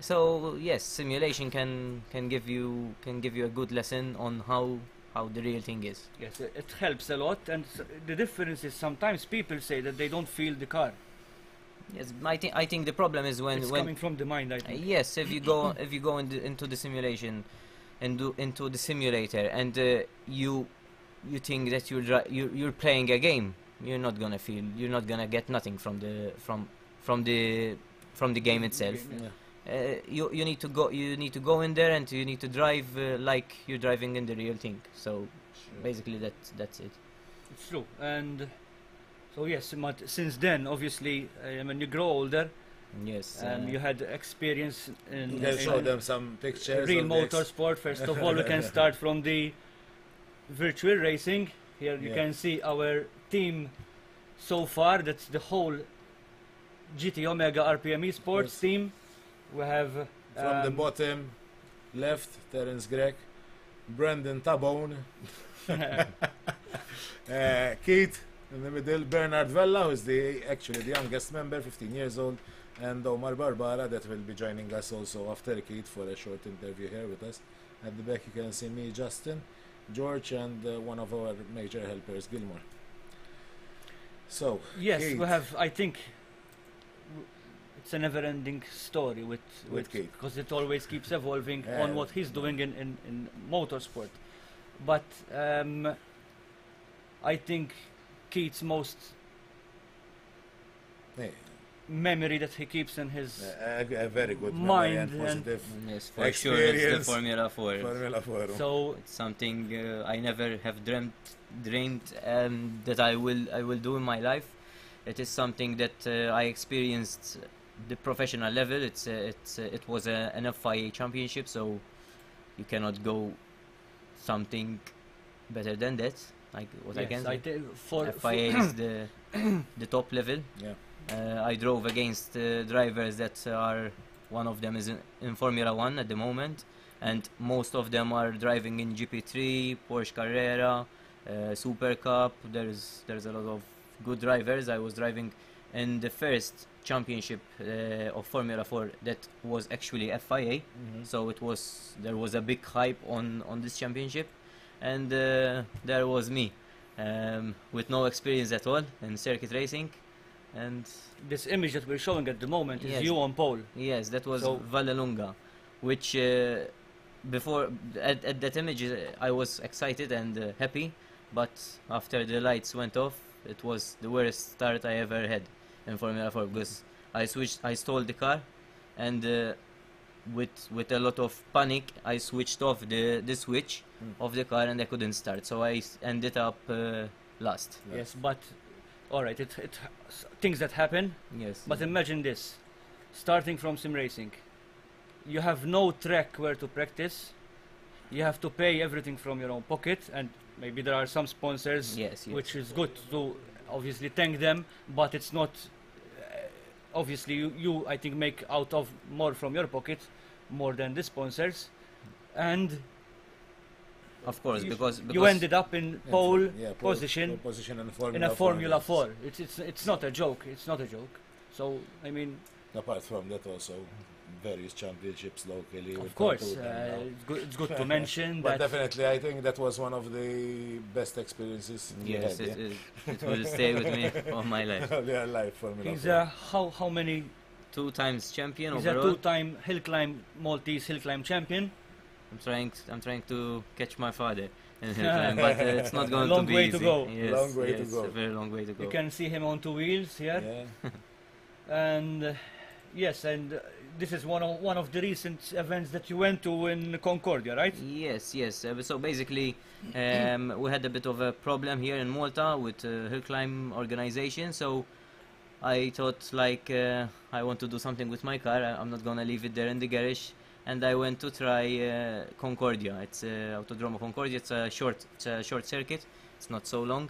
[SPEAKER 4] So yes, simulation can give you a good lesson on how the real thing is.
[SPEAKER 3] Yes, it helps a lot, and the difference is sometimes people say that they don't feel the car.
[SPEAKER 4] Yes, I think the problem is
[SPEAKER 3] It's coming from the mind, I think.
[SPEAKER 4] yes, if you go into the simulation and into the simulator and you think that you're playing a game, you're not gonna get nothing from the game itself.
[SPEAKER 2] Yeah.
[SPEAKER 4] You need to go in there and you need to drive like you're driving in the real thing. So basically that's it.
[SPEAKER 3] It's true. And so yes, but since then, obviously, when you grow older,
[SPEAKER 4] Yes.
[SPEAKER 3] you had experience in,
[SPEAKER 2] You can show them some pictures.
[SPEAKER 3] real
[SPEAKER 2] of the
[SPEAKER 3] motorsport. First of all, we can start from the virtual racing. Here you
[SPEAKER 2] Yeah.
[SPEAKER 3] can see our team so far. That's the whole GT Omega RPM Sports
[SPEAKER 2] Yes.
[SPEAKER 3] team. We have
[SPEAKER 2] From the bottom left, Terence Gregg, Brendan Tabone, Keith in the middle, Bernard Vella, who is actually the youngest member, 15 years old, and Omar Barbara, that will be joining us also after Keith for a short interview here with us. At the back you can see me, Justin, George, and one of our major helpers, Gilmore. So,
[SPEAKER 3] yes,
[SPEAKER 2] Keith.
[SPEAKER 3] we have. I think it's a never-ending story with
[SPEAKER 2] Keith.
[SPEAKER 3] because it always keeps evolving
[SPEAKER 2] Yeah.
[SPEAKER 3] on what he's doing in motorsport. But I think Keith's most
[SPEAKER 2] Hey,
[SPEAKER 3] memory that he keeps in his
[SPEAKER 2] a very good memory
[SPEAKER 3] Mind
[SPEAKER 2] and
[SPEAKER 3] and-
[SPEAKER 2] positive
[SPEAKER 4] Yes, for sure, it's the
[SPEAKER 2] Experience.
[SPEAKER 4] Formula 4.
[SPEAKER 2] Formula 4.
[SPEAKER 3] so
[SPEAKER 4] It's something I never have dreamed that I will do in my life. It is something that I experienced the professional level. It was an FIA championship, so you cannot go something better than that. Like what I can say. FIA is the top level.
[SPEAKER 2] Yeah.
[SPEAKER 4] I drove against drivers that are, one of them is in Formula 1 at the moment, and most of them are driving in GP3, Porsche Carrera, Super Cup. There's a lot of good drivers. I was driving in the first championship of Formula 4 that was actually FIA, so there was a big hype on this championship, and there was me. with no experience at all in circuit racing, and
[SPEAKER 3] This image that we're showing at the moment is
[SPEAKER 4] Yes.
[SPEAKER 3] you on pole.
[SPEAKER 4] yes, that was
[SPEAKER 3] So-
[SPEAKER 4] Vallelunga, which before at that image I was excited and happy, but after the lights went off, it was the worst start I ever had in Formula 4 because I stole the car, and with a lot of panic I switched off the switch of the car and I couldn't start, so I ended up last.
[SPEAKER 3] Yes, but all right, things that happen.
[SPEAKER 4] Yes.
[SPEAKER 3] But imagine this: starting from sim racing, you have no track where to practice. You have to pay everything from your own pocket, and maybe there are some sponsors,
[SPEAKER 4] Yes, yes.
[SPEAKER 3] which is good to obviously thank them. But it's not. Obviously, you I think make out of more from your pocket, more than the sponsors, and
[SPEAKER 4] Of course,
[SPEAKER 3] you,
[SPEAKER 4] because
[SPEAKER 3] you ended up in pole
[SPEAKER 2] Yeah,
[SPEAKER 3] position
[SPEAKER 2] pole position in Formula
[SPEAKER 3] in a Formula
[SPEAKER 2] yes.
[SPEAKER 3] 4. It's not a joke. It's not a joke. So I mean,
[SPEAKER 2] Apart from that, also various championships locally.
[SPEAKER 3] of
[SPEAKER 2] we've
[SPEAKER 3] course,
[SPEAKER 2] gone to them now.
[SPEAKER 3] it's good to mention
[SPEAKER 2] But
[SPEAKER 3] that.
[SPEAKER 2] definitely, I think that was one of the best experiences we
[SPEAKER 4] yes,
[SPEAKER 2] had.
[SPEAKER 4] it will stay with me all my life.
[SPEAKER 2] Yeah, live Formula
[SPEAKER 3] He's
[SPEAKER 2] 4.
[SPEAKER 3] a how many?
[SPEAKER 4] 2 times champion
[SPEAKER 3] He's a
[SPEAKER 4] overall.
[SPEAKER 3] two-time hill climb Maltese hill climb champion.
[SPEAKER 4] I'm trying to catch my father in hill climb, but it's not going
[SPEAKER 3] Long
[SPEAKER 4] to be
[SPEAKER 3] way
[SPEAKER 4] easy.
[SPEAKER 3] to go.
[SPEAKER 4] Yes,
[SPEAKER 2] Long way to
[SPEAKER 4] yes,
[SPEAKER 2] go.
[SPEAKER 4] a very long way to go.
[SPEAKER 3] You can see him on 2 wheels here,
[SPEAKER 2] Yeah.
[SPEAKER 3] and yes, and this is one of the recent events that you went to in Concordia, right?
[SPEAKER 4] Yes, yes. So basically, we had a bit of a problem here in Malta with hill climb organization. So I thought, like, I want to do something with my car. I'm not gonna leave it there in the garage. And I went to try Concordia. It's Autodromo Concordia. It's a short circuit. It's not so long.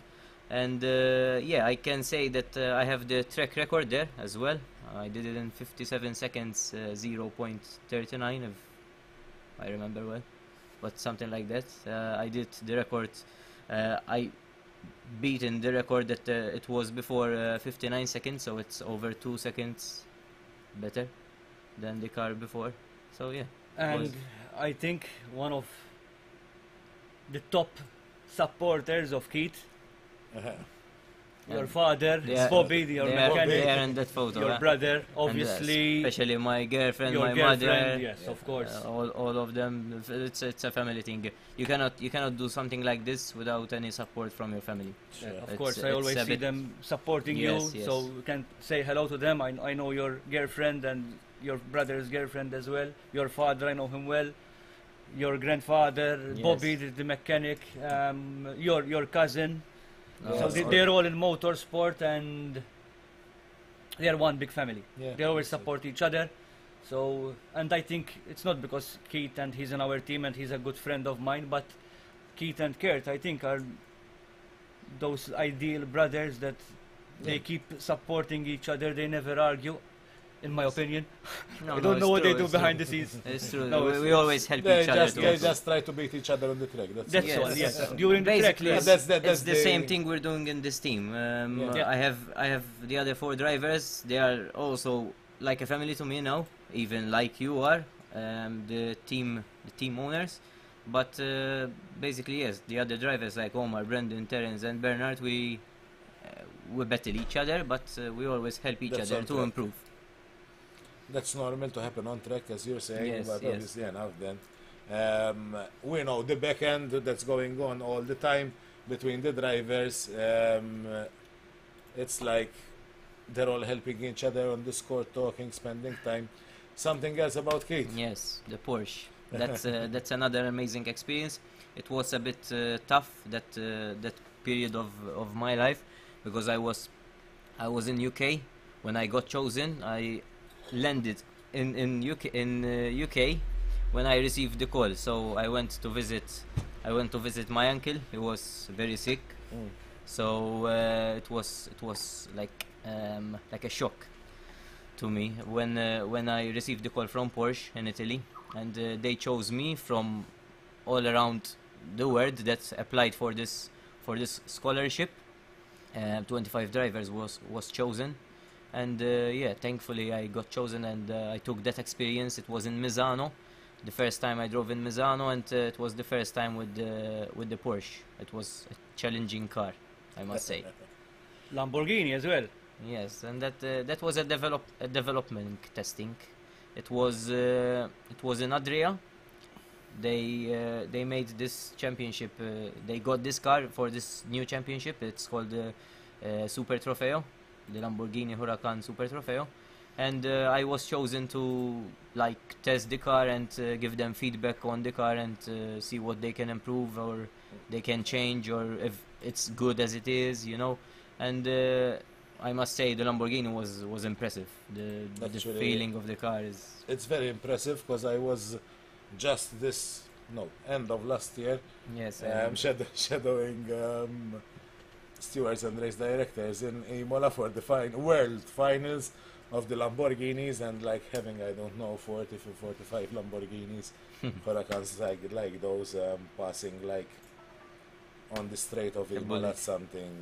[SPEAKER 4] And yeah, I can say that I have the track record there as well. I did it in 57 seconds, 0.39 if I remember well, but something like that. I did the record. I beaten the record that it was before 59 seconds, so it's over 2 seconds better than the car before. So yeah.
[SPEAKER 3] And
[SPEAKER 4] was-
[SPEAKER 3] I think one of the top supporters of Keith, your
[SPEAKER 4] And
[SPEAKER 3] father,
[SPEAKER 4] they are-
[SPEAKER 3] Bobby, your
[SPEAKER 4] they are
[SPEAKER 3] mechanic,
[SPEAKER 4] in that photo.
[SPEAKER 3] your
[SPEAKER 4] huh?
[SPEAKER 3] brother,
[SPEAKER 4] And,
[SPEAKER 3] obviously
[SPEAKER 4] especially my girlfriend,
[SPEAKER 3] your
[SPEAKER 4] my
[SPEAKER 3] girlfriend.
[SPEAKER 4] mother.
[SPEAKER 3] Yes, of course.
[SPEAKER 4] All of them. It's a family thing. You cannot do something like this without any support from your family.
[SPEAKER 2] Sure.
[SPEAKER 3] Of
[SPEAKER 4] It's-
[SPEAKER 3] course, I
[SPEAKER 4] it's
[SPEAKER 3] always
[SPEAKER 4] a
[SPEAKER 3] see
[SPEAKER 4] bit-
[SPEAKER 3] them supporting
[SPEAKER 4] Yes,
[SPEAKER 3] you,
[SPEAKER 4] yes.
[SPEAKER 3] so you can say hello to them. I know your girlfriend and your brother's girlfriend as well. Your father, I know him well. Your grandfather,
[SPEAKER 4] Yes.
[SPEAKER 3] Bobby, the mechanic. Your cousin.
[SPEAKER 4] No,
[SPEAKER 3] So
[SPEAKER 2] Yes.
[SPEAKER 3] they're all in motorsport and they're one big family.
[SPEAKER 2] Yeah.
[SPEAKER 3] They always support each other. So, and I think it's not because Keith and he's in our team and he's a good friend of mine, but Keith and Kurt, I think, are those ideal brothers that they
[SPEAKER 2] Yeah.
[SPEAKER 3] keep supporting each other. They never argue, in my opinion.
[SPEAKER 4] No,
[SPEAKER 3] I
[SPEAKER 4] no,
[SPEAKER 3] don't
[SPEAKER 4] it's
[SPEAKER 3] know what
[SPEAKER 4] true,
[SPEAKER 3] they do
[SPEAKER 4] it's true.
[SPEAKER 3] behind the scenes.
[SPEAKER 4] It's true.
[SPEAKER 3] No,
[SPEAKER 4] we
[SPEAKER 3] it's-
[SPEAKER 4] we always help
[SPEAKER 2] They
[SPEAKER 4] each other.
[SPEAKER 2] just,
[SPEAKER 4] to
[SPEAKER 2] they
[SPEAKER 4] also.
[SPEAKER 2] just try to beat each other on the track. That's
[SPEAKER 3] That's
[SPEAKER 2] it.
[SPEAKER 3] all,
[SPEAKER 4] Yes.
[SPEAKER 3] yes. During the track,
[SPEAKER 4] Basically,
[SPEAKER 3] yes.
[SPEAKER 2] That's
[SPEAKER 4] it's the same
[SPEAKER 2] the-
[SPEAKER 4] thing we're doing in this team.
[SPEAKER 2] Yeah.
[SPEAKER 3] Yeah.
[SPEAKER 4] I have the other 4 drivers. They are also like a family to me now, even like you are, the team owners. But basically, yes, the other drivers like Omar, Brendan, Terence, and Bernard, we battle each other, but we always help each
[SPEAKER 2] That's
[SPEAKER 4] other
[SPEAKER 2] on
[SPEAKER 4] to
[SPEAKER 2] track.
[SPEAKER 4] improve.
[SPEAKER 2] That's normal to happen on track, as you're saying,
[SPEAKER 4] Yes,
[SPEAKER 2] but
[SPEAKER 4] yes.
[SPEAKER 2] obviously enough then. We know the back end that's going on all the time between the drivers. It's like they're all helping each other on the court, talking, spending time. Something else about Kate?
[SPEAKER 4] Yes, the Porsche. That's another amazing experience. It was a bit tough that period of my life because I was in UK when I got chosen. I landed in UK when I received the call. So I went to visit my uncle. He was very sick. So it was like a shock to me when I received the call from Porsche in Italy, and they chose me from all around the world that applied for this scholarship. 25 drivers was chosen, and yeah, thankfully I got chosen, and I took that experience. It was in Misano, the first time I drove in Misano, and it was the first time with the Porsche. It was a challenging car, I must say.
[SPEAKER 3] Lamborghini as well.
[SPEAKER 4] Yes, and that was a development testing. It was in Adria. They made this championship. They got this car for this new championship. It's called Super Trofeo, the Lamborghini Huracan Super Trofeo, and I was chosen to like test the car and give them feedback on the car and see what they can improve or they can change or if it's good as it is, you know. And I must say the Lamborghini was impressive. The feeling of the car is.
[SPEAKER 2] It's very impressive because I was just end of last year.
[SPEAKER 4] Yes.
[SPEAKER 2] Shadowing stewards and race directors in Imola for the world finals of the Lamborghinis, and like having, I don't know, 40 or 45 Lamborghinis, Huracans like those passing like on the straight of Imola, something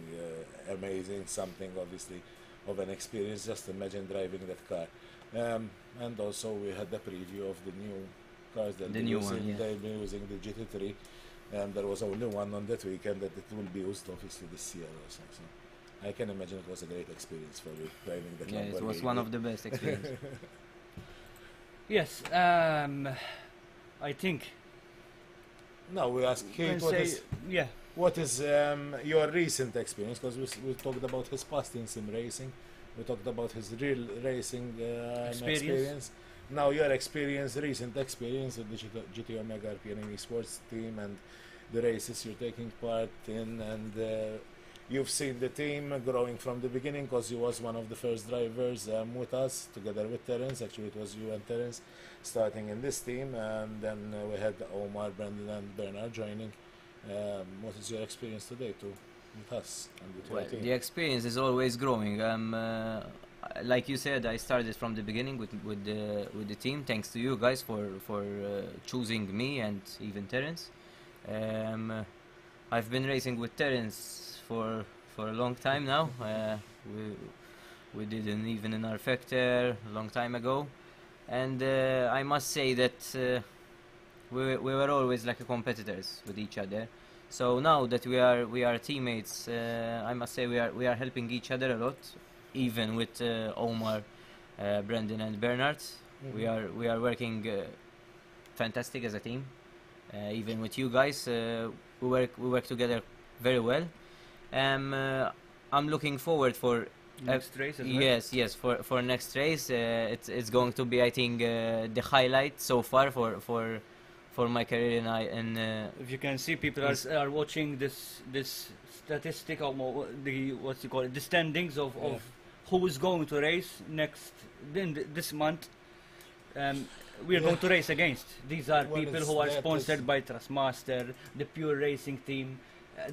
[SPEAKER 2] amazing, something obviously of an experience. Just imagine driving that car. And also we had the preview of the new cars that they'll be using the GT3. There was only one on that weekend that it will be used obviously this year also. So I can imagine it was a great experience for you driving the Lamborghini.
[SPEAKER 4] It was one of the best experiences.
[SPEAKER 3] Yes, I think.
[SPEAKER 2] Now we ask Kate what is your recent experience, because we talked about his past in sim racing, we talked about his real racing experience. Now your recent experience with the GT Omega RPN Esports team and the races you're taking part in, and you've seen the team growing from the beginning, because you was one of the first drivers with us together with Terence. Actually it was you and Terence starting in this team, and then we had Omar, Brandon and Bernard joining. What is your experience today with us and with your team?
[SPEAKER 4] The experience is always growing. Like you said, I started from the beginning with the team. Thanks to you guys for choosing me and even Terence. I've been racing with Terence for a long time now. We did an even in our factor a long time ago, and I must say that we were always like competitors with each other. So now that we are teammates, I must say we are helping each other a lot. Even with Omar, Brendan and Bernard, we are working fantastic as a team. Even with you guys, we work together very well. I'm looking forward for
[SPEAKER 3] next race as well.
[SPEAKER 4] Yes, for next race. It's going to be, I think, the highlight so far for my career.
[SPEAKER 3] If you can see, people are watching this statistic of the standings of who is going to race next this month. We are going to race against. These are people who are sponsored by Trustmaster, the Pure Racing team.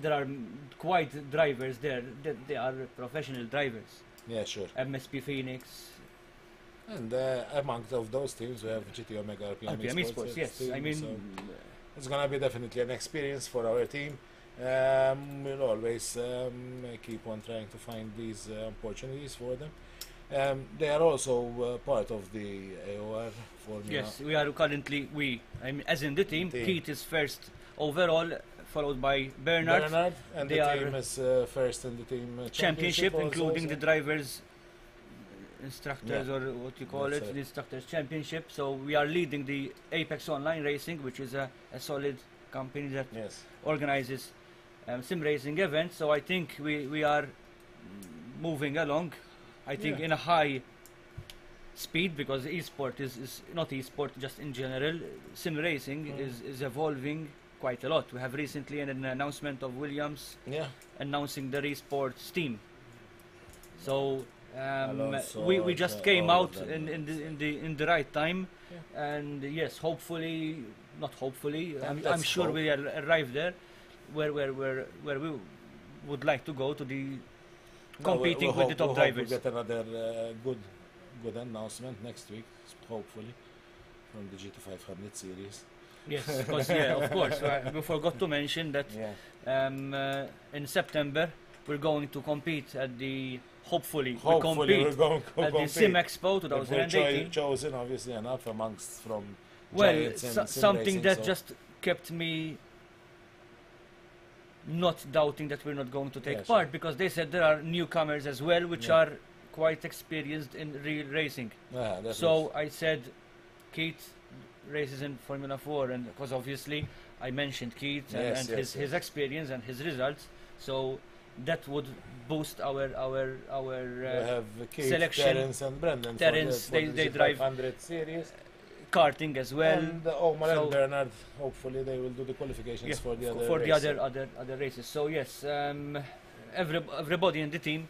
[SPEAKER 3] There are quite drivers there. They are professional drivers.
[SPEAKER 2] Yeah, sure.
[SPEAKER 3] MSP Phoenix.
[SPEAKER 2] And amongst of those teams we have GT Omega RPM Esports.
[SPEAKER 3] Yes,
[SPEAKER 2] team,
[SPEAKER 3] I mean,
[SPEAKER 2] so it's gonna be definitely an experience for our team. We'll always keep on trying to find these opportunities for them. They are also part of the AOR Formula.
[SPEAKER 3] Yes, we are currently, as in the team, Keith is first overall, followed by Bernard.
[SPEAKER 2] And the team is first in the team
[SPEAKER 3] championship, including the drivers, instructors, or what you call it, the instructors championship. So we are leading the Apex Online Racing, which is a solid company that organizes sim racing events. So I think we are moving along, I think, in a high speed, because esport is not esport just in general. Sim racing is evolving quite a lot. We have recently an announcement of Williams announcing the esports team. So we just came out in the right time, and yes, I'm sure we'll arrive there where we would like to go to the competing with the top drivers.
[SPEAKER 2] We'll get another good announcement next week, hopefully, from the GT500 series.
[SPEAKER 3] Yes, because of course, we forgot to mention that in September we're going to compete at the
[SPEAKER 2] Hopefully we're going to
[SPEAKER 3] at the Sim Expo 2018.
[SPEAKER 2] Chosen obviously enough amongst from
[SPEAKER 3] something that just kept me not doubting that we're not going to take
[SPEAKER 2] Yeah,
[SPEAKER 3] part,
[SPEAKER 2] sure.
[SPEAKER 3] because they said there are newcomers as well, which
[SPEAKER 2] Yeah.
[SPEAKER 3] are quite experienced in real racing.
[SPEAKER 2] That
[SPEAKER 3] So I said, Keith races in Formula 4, and because obviously I mentioned Keith and,
[SPEAKER 2] Yes, yes,
[SPEAKER 3] his
[SPEAKER 2] yes.
[SPEAKER 3] experience and his results, so that would boost our
[SPEAKER 2] we have Keith,
[SPEAKER 3] selection.
[SPEAKER 2] Terence and Brendan.
[SPEAKER 3] Terence,
[SPEAKER 2] for the
[SPEAKER 3] they drive
[SPEAKER 2] 500 series.
[SPEAKER 3] karting as well.
[SPEAKER 2] And Omar
[SPEAKER 3] so-
[SPEAKER 2] and Bernard, hopefully they will do the qualifications
[SPEAKER 3] Yeah,
[SPEAKER 2] for the other
[SPEAKER 3] for the
[SPEAKER 2] races.
[SPEAKER 3] other races. So yes, everybody in the team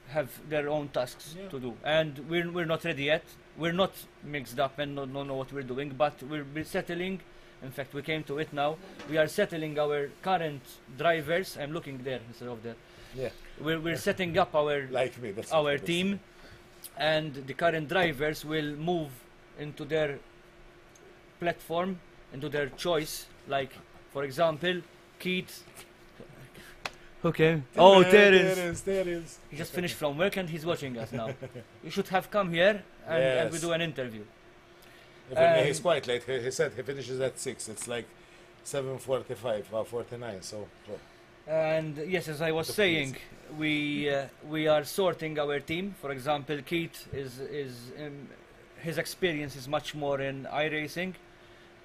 [SPEAKER 3] have their own tasks
[SPEAKER 2] Yeah.
[SPEAKER 3] to do, and we're not ready yet. We're not mixed up and don't know what we're doing, but we're settling. In fact, we came to it now. We are settling our current drivers. I'm looking there instead of there.
[SPEAKER 2] Yeah,
[SPEAKER 3] We're setting up our
[SPEAKER 2] like me. That's
[SPEAKER 3] our
[SPEAKER 2] what it is.
[SPEAKER 3] team, and the current drivers will move into their platform, into their choice. Like, for example, Keith. Okay. Oh, Terence.
[SPEAKER 2] Terence.
[SPEAKER 3] He just finished from work and he's watching us now. You should have come here and we
[SPEAKER 2] Yes.
[SPEAKER 3] do an interview.
[SPEAKER 2] He's quite late. He said he finishes at 6. It's like 7:45 or 49. So
[SPEAKER 3] And yes, as I was
[SPEAKER 2] The
[SPEAKER 3] saying, we are sorting our team. For example, Keith is his experience is much more in iRacing,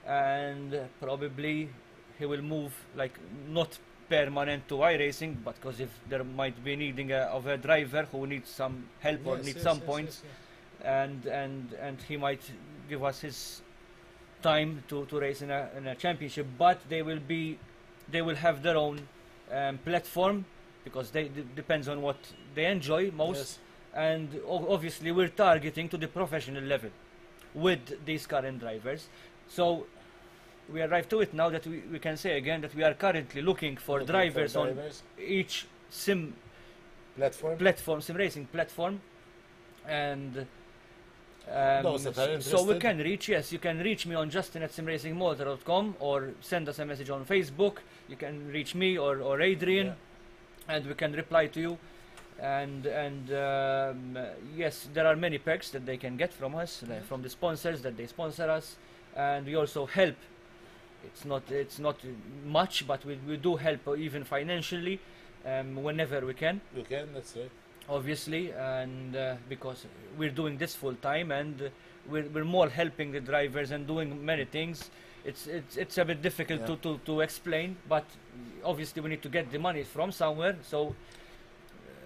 [SPEAKER 3] and probably he will move, like, not permanent to iRacing, but because if there might be needing of a driver who needs some help or needs some points, and he might give us his time to race in a championship. But they will have their own platform, because they depends on what they enjoy most.
[SPEAKER 2] Yes.
[SPEAKER 3] And obviously we're targeting to the professional level with these current drivers. So we arrived to it now that we can say again that we are currently looking for
[SPEAKER 2] Looking
[SPEAKER 3] drivers on each
[SPEAKER 2] platform.
[SPEAKER 3] sim racing platform, and
[SPEAKER 2] Those that are
[SPEAKER 3] so we
[SPEAKER 2] interested.
[SPEAKER 3] can reach, yes, you can reach me on justin@simracingmalta.com, or send us a message on Facebook. You can reach me or Adrian, and we can reply to you. And yes, there are many perks that they can get from us, like from the sponsors that they sponsor us, and we also help. It's not much, but we do help even financially whenever we can.
[SPEAKER 2] You can, that's right.
[SPEAKER 3] Obviously, and because we're doing this full time, and we're more helping the drivers and doing many things. It's a bit difficult
[SPEAKER 2] Yeah.
[SPEAKER 3] to explain, but obviously we need to get the money from somewhere. So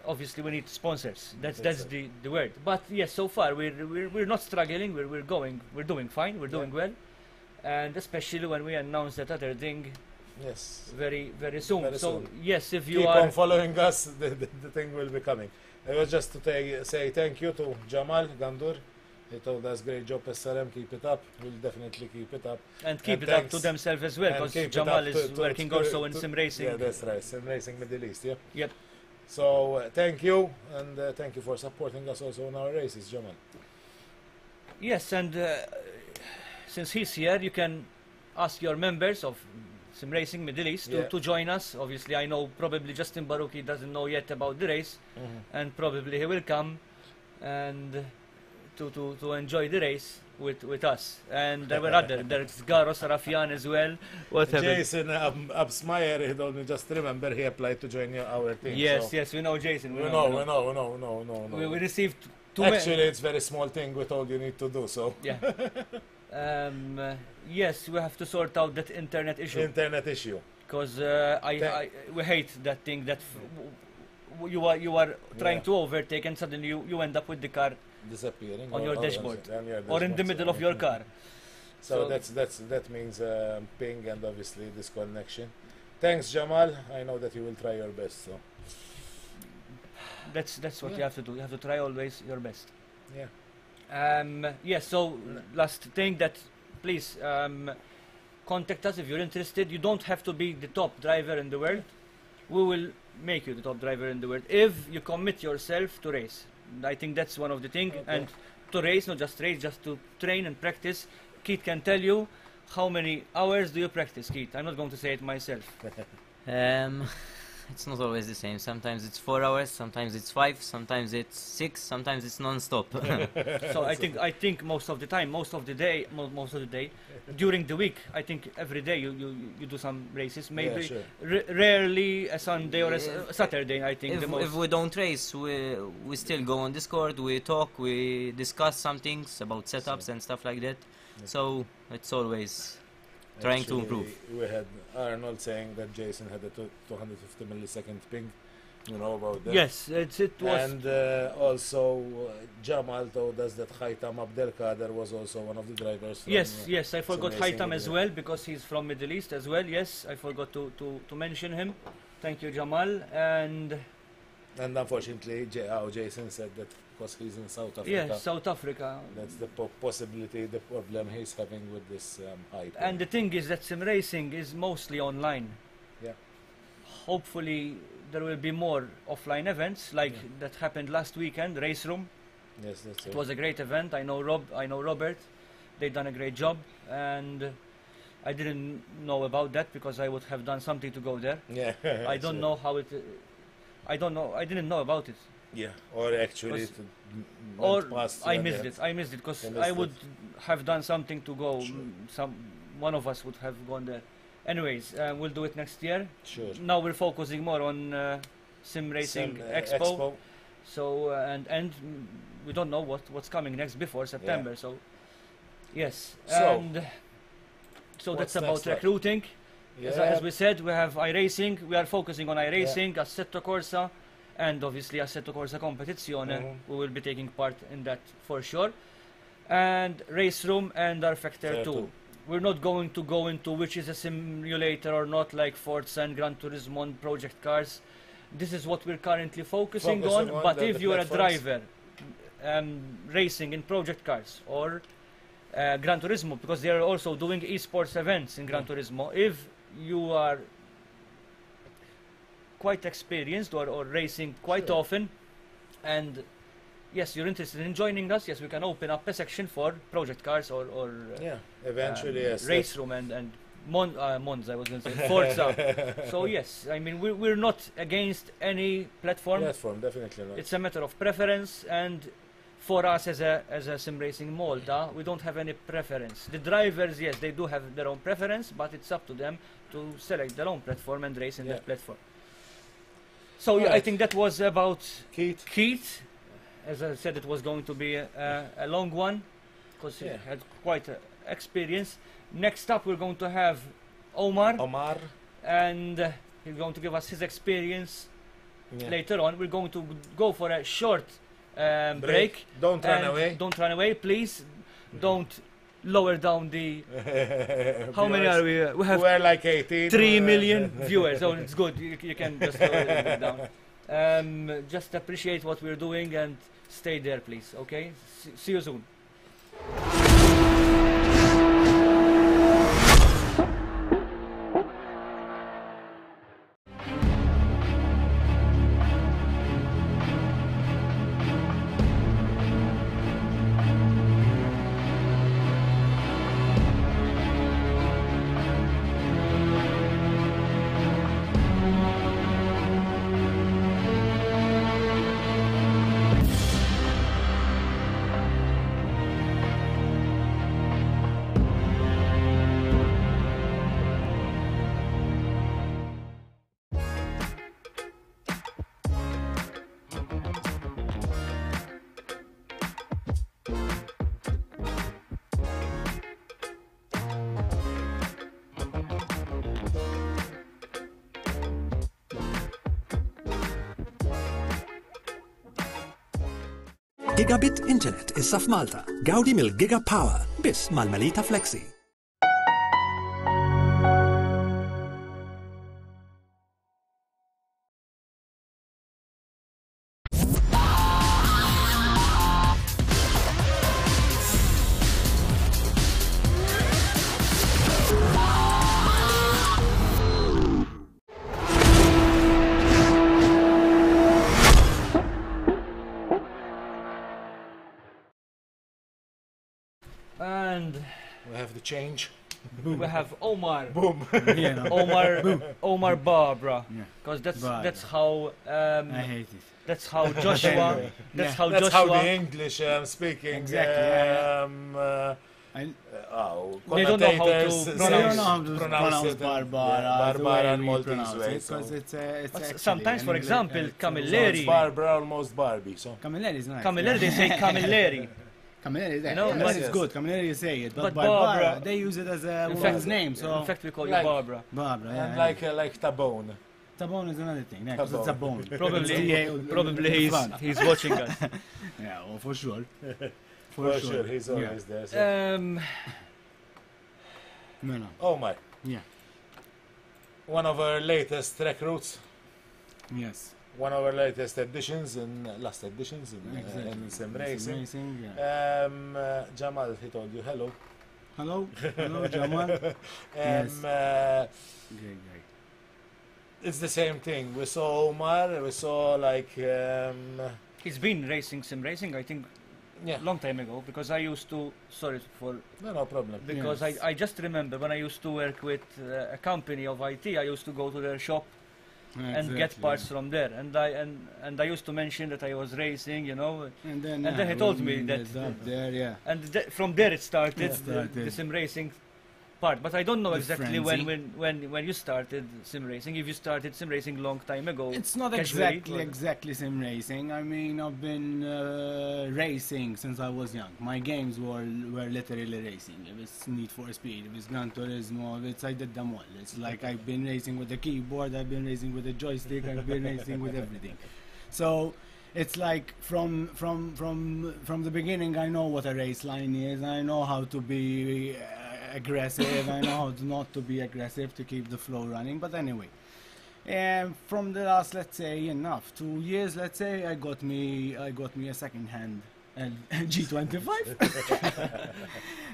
[SPEAKER 3] obviously we need sponsors. That's
[SPEAKER 2] That's
[SPEAKER 3] the word. But yes, so far we're not struggling. We're doing fine. We're doing well, and especially when we announce that other thing
[SPEAKER 2] Yes.
[SPEAKER 3] very soon.
[SPEAKER 2] Very
[SPEAKER 3] So
[SPEAKER 2] soon.
[SPEAKER 3] yes, if you
[SPEAKER 2] Keep
[SPEAKER 3] are
[SPEAKER 2] on following us, the thing will be coming. It was just to say thank you to Jamal Gandur. He told us great job SRM, keep it up. We'll definitely keep it up.
[SPEAKER 3] and keep
[SPEAKER 2] and
[SPEAKER 3] it up
[SPEAKER 2] thanks.
[SPEAKER 3] to themselves as well,
[SPEAKER 2] And
[SPEAKER 3] because
[SPEAKER 2] keep it
[SPEAKER 3] Jamal
[SPEAKER 2] up
[SPEAKER 3] is
[SPEAKER 2] to-
[SPEAKER 3] working
[SPEAKER 2] to-
[SPEAKER 3] also in
[SPEAKER 2] to-
[SPEAKER 3] sim racing.
[SPEAKER 2] Yeah, that's right. Sim Racing Middle East, yeah.
[SPEAKER 3] Yep.
[SPEAKER 2] So thank you, and thank you for supporting us also in our races, Jamal.
[SPEAKER 3] Yes, and since he's here, you can ask your members of Sim Racing Middle East
[SPEAKER 2] Yeah.
[SPEAKER 3] to join us. Obviously, I know probably Justin Baruki doesn't know yet about the race, and probably he will come and to enjoy the race with us. And there were there's Garo Sarafian as well. Whatever.
[SPEAKER 2] Jason Absmeyer, he told me just remember he applied to join our team.
[SPEAKER 3] Yes,
[SPEAKER 2] so
[SPEAKER 3] yes, we know Jason.
[SPEAKER 2] we know.
[SPEAKER 3] We received two.
[SPEAKER 2] Actually, it's very small thing with all you need to do. So
[SPEAKER 3] Yeah. Yes, we have to sort out that internet issue,
[SPEAKER 2] internet issue.
[SPEAKER 3] because we hate that thing that you are trying
[SPEAKER 2] Yeah.
[SPEAKER 3] to overtake, and suddenly you end up with the car
[SPEAKER 2] Disappearing
[SPEAKER 3] on your dashboard,
[SPEAKER 2] on your
[SPEAKER 3] or in the
[SPEAKER 2] dashboard,
[SPEAKER 3] middle
[SPEAKER 2] so-
[SPEAKER 3] of your car.
[SPEAKER 2] So that means ping and obviously disconnection. Thanks, Jamal. I know that you will try your best. So
[SPEAKER 3] That's what you
[SPEAKER 2] Yeah.
[SPEAKER 3] have to do. You have to try always your best.
[SPEAKER 2] yeah.
[SPEAKER 3] Yes. So last thing, that please contact us if you're interested. You don't have to be the top driver in the world. We will make you the top driver in the world if you commit yourself to race. I think that's one of the things.
[SPEAKER 2] Okay.
[SPEAKER 3] And to race, not just race, just to train and practice. Keith can tell you how many hours do you practice, Keith. I'm not going to say it myself.
[SPEAKER 4] it's not always the same. Sometimes it's 4 hours, sometimes it's 5, sometimes it's 6, sometimes it's non-stop.
[SPEAKER 3] So I think most of the time, most of the day, during the week, I think every day you do some races. Maybe
[SPEAKER 2] sure.
[SPEAKER 3] Rarely a Sunday or a Saturday. I think the most.
[SPEAKER 4] If we don't race, we still go on Discord, we talk, we discuss some things about setups and stuff like that. So it's always trying to improve.
[SPEAKER 2] We had Arnold saying that Jason had a 250 millisecond ping. You know about that?
[SPEAKER 3] Yes, it was.
[SPEAKER 2] And also Jamal told us that Haitam Abdelkader was also one of the drivers. From,
[SPEAKER 3] yes, I forgot
[SPEAKER 2] Sim Racing
[SPEAKER 3] Haitam as
[SPEAKER 2] India.
[SPEAKER 3] well because he's from Middle East as well. Yes, I forgot to mention him. Thank you, Jamal. And
[SPEAKER 2] unfortunately, Jason said that because he's in South Africa.
[SPEAKER 3] yeah, South Africa.
[SPEAKER 2] That's the possibility, the problem he's having with this hype.
[SPEAKER 3] And the thing is that sim racing is mostly online.
[SPEAKER 2] Yeah.
[SPEAKER 3] Hopefully there will be more offline events like that happened last weekend, Race Room.
[SPEAKER 2] Yes, that's
[SPEAKER 3] It was a great event. I know Robert. They done a great job, and I didn't know about that because I would have done something to go there.
[SPEAKER 2] Yeah.
[SPEAKER 3] I don't know how it. I don't know. I didn't know about it.
[SPEAKER 2] Yeah, or actually,
[SPEAKER 3] Or I missed it. I missed it because
[SPEAKER 2] You missed
[SPEAKER 3] I would
[SPEAKER 2] it.
[SPEAKER 3] have done something to go.
[SPEAKER 2] Sure.
[SPEAKER 3] One of us would have gone there. Anyways, we'll do it next year.
[SPEAKER 2] Sure.
[SPEAKER 3] Now we're focusing more on Sim Racing Expo. So and we don't know what's coming next before September. So yes, and so that's about
[SPEAKER 2] next,
[SPEAKER 3] recruiting.
[SPEAKER 2] Yeah.
[SPEAKER 3] As we said, we have iRacing. We are focusing on iRacing, Assetto Corsa, and obviously Assetto Corsa Competizione. We will be taking part in that for sure. And Race Room and our Factor 2. We're not going to go into which is a simulator or not, like Forza and Gran Turismo and Project Cars. This is what we're currently focusing on. But if you are a driver racing in Project Cars or Gran Turismo, because they are also doing esports events in Gran Turismo, if you are quite experienced or racing quite often, and yes, you're interested in joining us, yes, we can open up a section for Project Cars or
[SPEAKER 2] eventually yes,
[SPEAKER 3] Race Room and Monza, I was going to say, Forza. So yes, I mean we're not against any platform.
[SPEAKER 2] Definitely not.
[SPEAKER 3] It's a matter of preference, and for us as a sim racing Malta, we don't have any preference. The drivers, yes, they do have their own preference, but it's up to them to select their own platform and race in that platform. So yeah, I think that was about Keith. As I said, it was going to be a long one because he had quite experience. Next up, we're going to have Omar, and he's going to give us his experience later on. We're going to go for a short break.
[SPEAKER 2] Don't run away.
[SPEAKER 3] Don't run away, please. Don't lower down the. How many are we?
[SPEAKER 2] We're like 18.
[SPEAKER 3] 3 million viewers. So it's good. You can just lower it down. Just appreciate what we're doing and stay there, please. Okay. See you soon.
[SPEAKER 1] Gigabit Internet issa f'Malta. Gawdi mill-Giga Power biss mal-Melita Flexi.
[SPEAKER 3] And
[SPEAKER 2] we have the change.
[SPEAKER 3] we have Omar.
[SPEAKER 2] Boom.
[SPEAKER 5] Yeah, no.
[SPEAKER 3] Omar Barbara.
[SPEAKER 5] Yeah.
[SPEAKER 3] Because that's
[SPEAKER 5] Barbara.
[SPEAKER 3] how
[SPEAKER 5] I hate it.
[SPEAKER 3] that's how Joshua
[SPEAKER 5] Yeah.
[SPEAKER 2] That's how
[SPEAKER 3] Joshua
[SPEAKER 2] the English speaking
[SPEAKER 5] Exactly, I-
[SPEAKER 3] They don't know how to
[SPEAKER 2] commentators
[SPEAKER 5] They
[SPEAKER 3] pronounce-
[SPEAKER 5] don't know how to pronounce
[SPEAKER 2] it.
[SPEAKER 5] Barbara.
[SPEAKER 2] Yeah,
[SPEAKER 5] the way
[SPEAKER 2] Barbara and
[SPEAKER 5] we
[SPEAKER 2] Maltese
[SPEAKER 5] pronounce
[SPEAKER 2] way.
[SPEAKER 5] it, 'cause it's
[SPEAKER 3] But
[SPEAKER 5] actually
[SPEAKER 3] sometimes,
[SPEAKER 5] an
[SPEAKER 3] for
[SPEAKER 5] English-
[SPEAKER 3] example,
[SPEAKER 5] it's
[SPEAKER 3] Camilleri.
[SPEAKER 2] Barbara, almost Barbie. So
[SPEAKER 5] Camilleri is nice.
[SPEAKER 3] Camilleri, they say Camilleri.
[SPEAKER 5] Camilleri is
[SPEAKER 3] You know,
[SPEAKER 5] yeah,
[SPEAKER 3] but-
[SPEAKER 5] it's good. Camilleri you say it, but
[SPEAKER 3] But Barbara-
[SPEAKER 5] Barbara, they use it as a
[SPEAKER 3] In
[SPEAKER 5] woman's
[SPEAKER 3] fact-
[SPEAKER 5] name. So
[SPEAKER 3] In fact, we call you
[SPEAKER 2] Like-
[SPEAKER 3] Barbara.
[SPEAKER 5] Barbara,
[SPEAKER 2] and
[SPEAKER 5] yeah.
[SPEAKER 2] like Tabone.
[SPEAKER 5] Tabone is another thing. Yeah, 'cause it's a bone.
[SPEAKER 3] Probably,
[SPEAKER 5] It's
[SPEAKER 3] probably he's watching us.
[SPEAKER 5] Yeah, well, for sure.
[SPEAKER 2] For sure, he's always there. So.
[SPEAKER 5] No.
[SPEAKER 2] Omar,
[SPEAKER 5] Yeah.
[SPEAKER 2] one of our latest recruits,
[SPEAKER 5] Yes.
[SPEAKER 2] one of our latest editions in last editions in sim racing.
[SPEAKER 5] Yeah.
[SPEAKER 2] Jamal, he told you hello.
[SPEAKER 5] Hello, Jamal. Yes. Great.
[SPEAKER 2] It's the same thing. We saw Omar. We saw like
[SPEAKER 3] He's been racing sim racing, I think,
[SPEAKER 2] yeah.
[SPEAKER 3] long time ago. Because I used to, sorry for,
[SPEAKER 2] No problem.
[SPEAKER 3] because
[SPEAKER 5] Yes.
[SPEAKER 3] I just remember when I used to work with a company of IT, I used to go to their shop and get parts from there. And I used to mention that I was racing, you know.
[SPEAKER 5] And then
[SPEAKER 3] he told me
[SPEAKER 5] when
[SPEAKER 3] that-
[SPEAKER 5] it's up there, yeah.
[SPEAKER 3] And from there it started,
[SPEAKER 5] It started.
[SPEAKER 3] the sim racing part. But I don't know
[SPEAKER 5] The
[SPEAKER 3] exactly
[SPEAKER 5] frenzy.
[SPEAKER 3] when you started sim racing. If you started sim racing long time ago.
[SPEAKER 5] It's not
[SPEAKER 3] casually,
[SPEAKER 5] exactly sim racing. I mean, I've been racing since I was young. My games were literally racing. If it's Need for Speed, if it's Gran Turismo, I did them all. It's like I've been racing with the keyboard, I've been racing with the joystick, I've been racing with everything. So it's like from the beginning, I know what a race line is. I know how to be aggressive. I know how not to be aggressive to keep the flow running. But anyway. And from the last, let's say, 2 years, let's say, I got me a second-hand G25,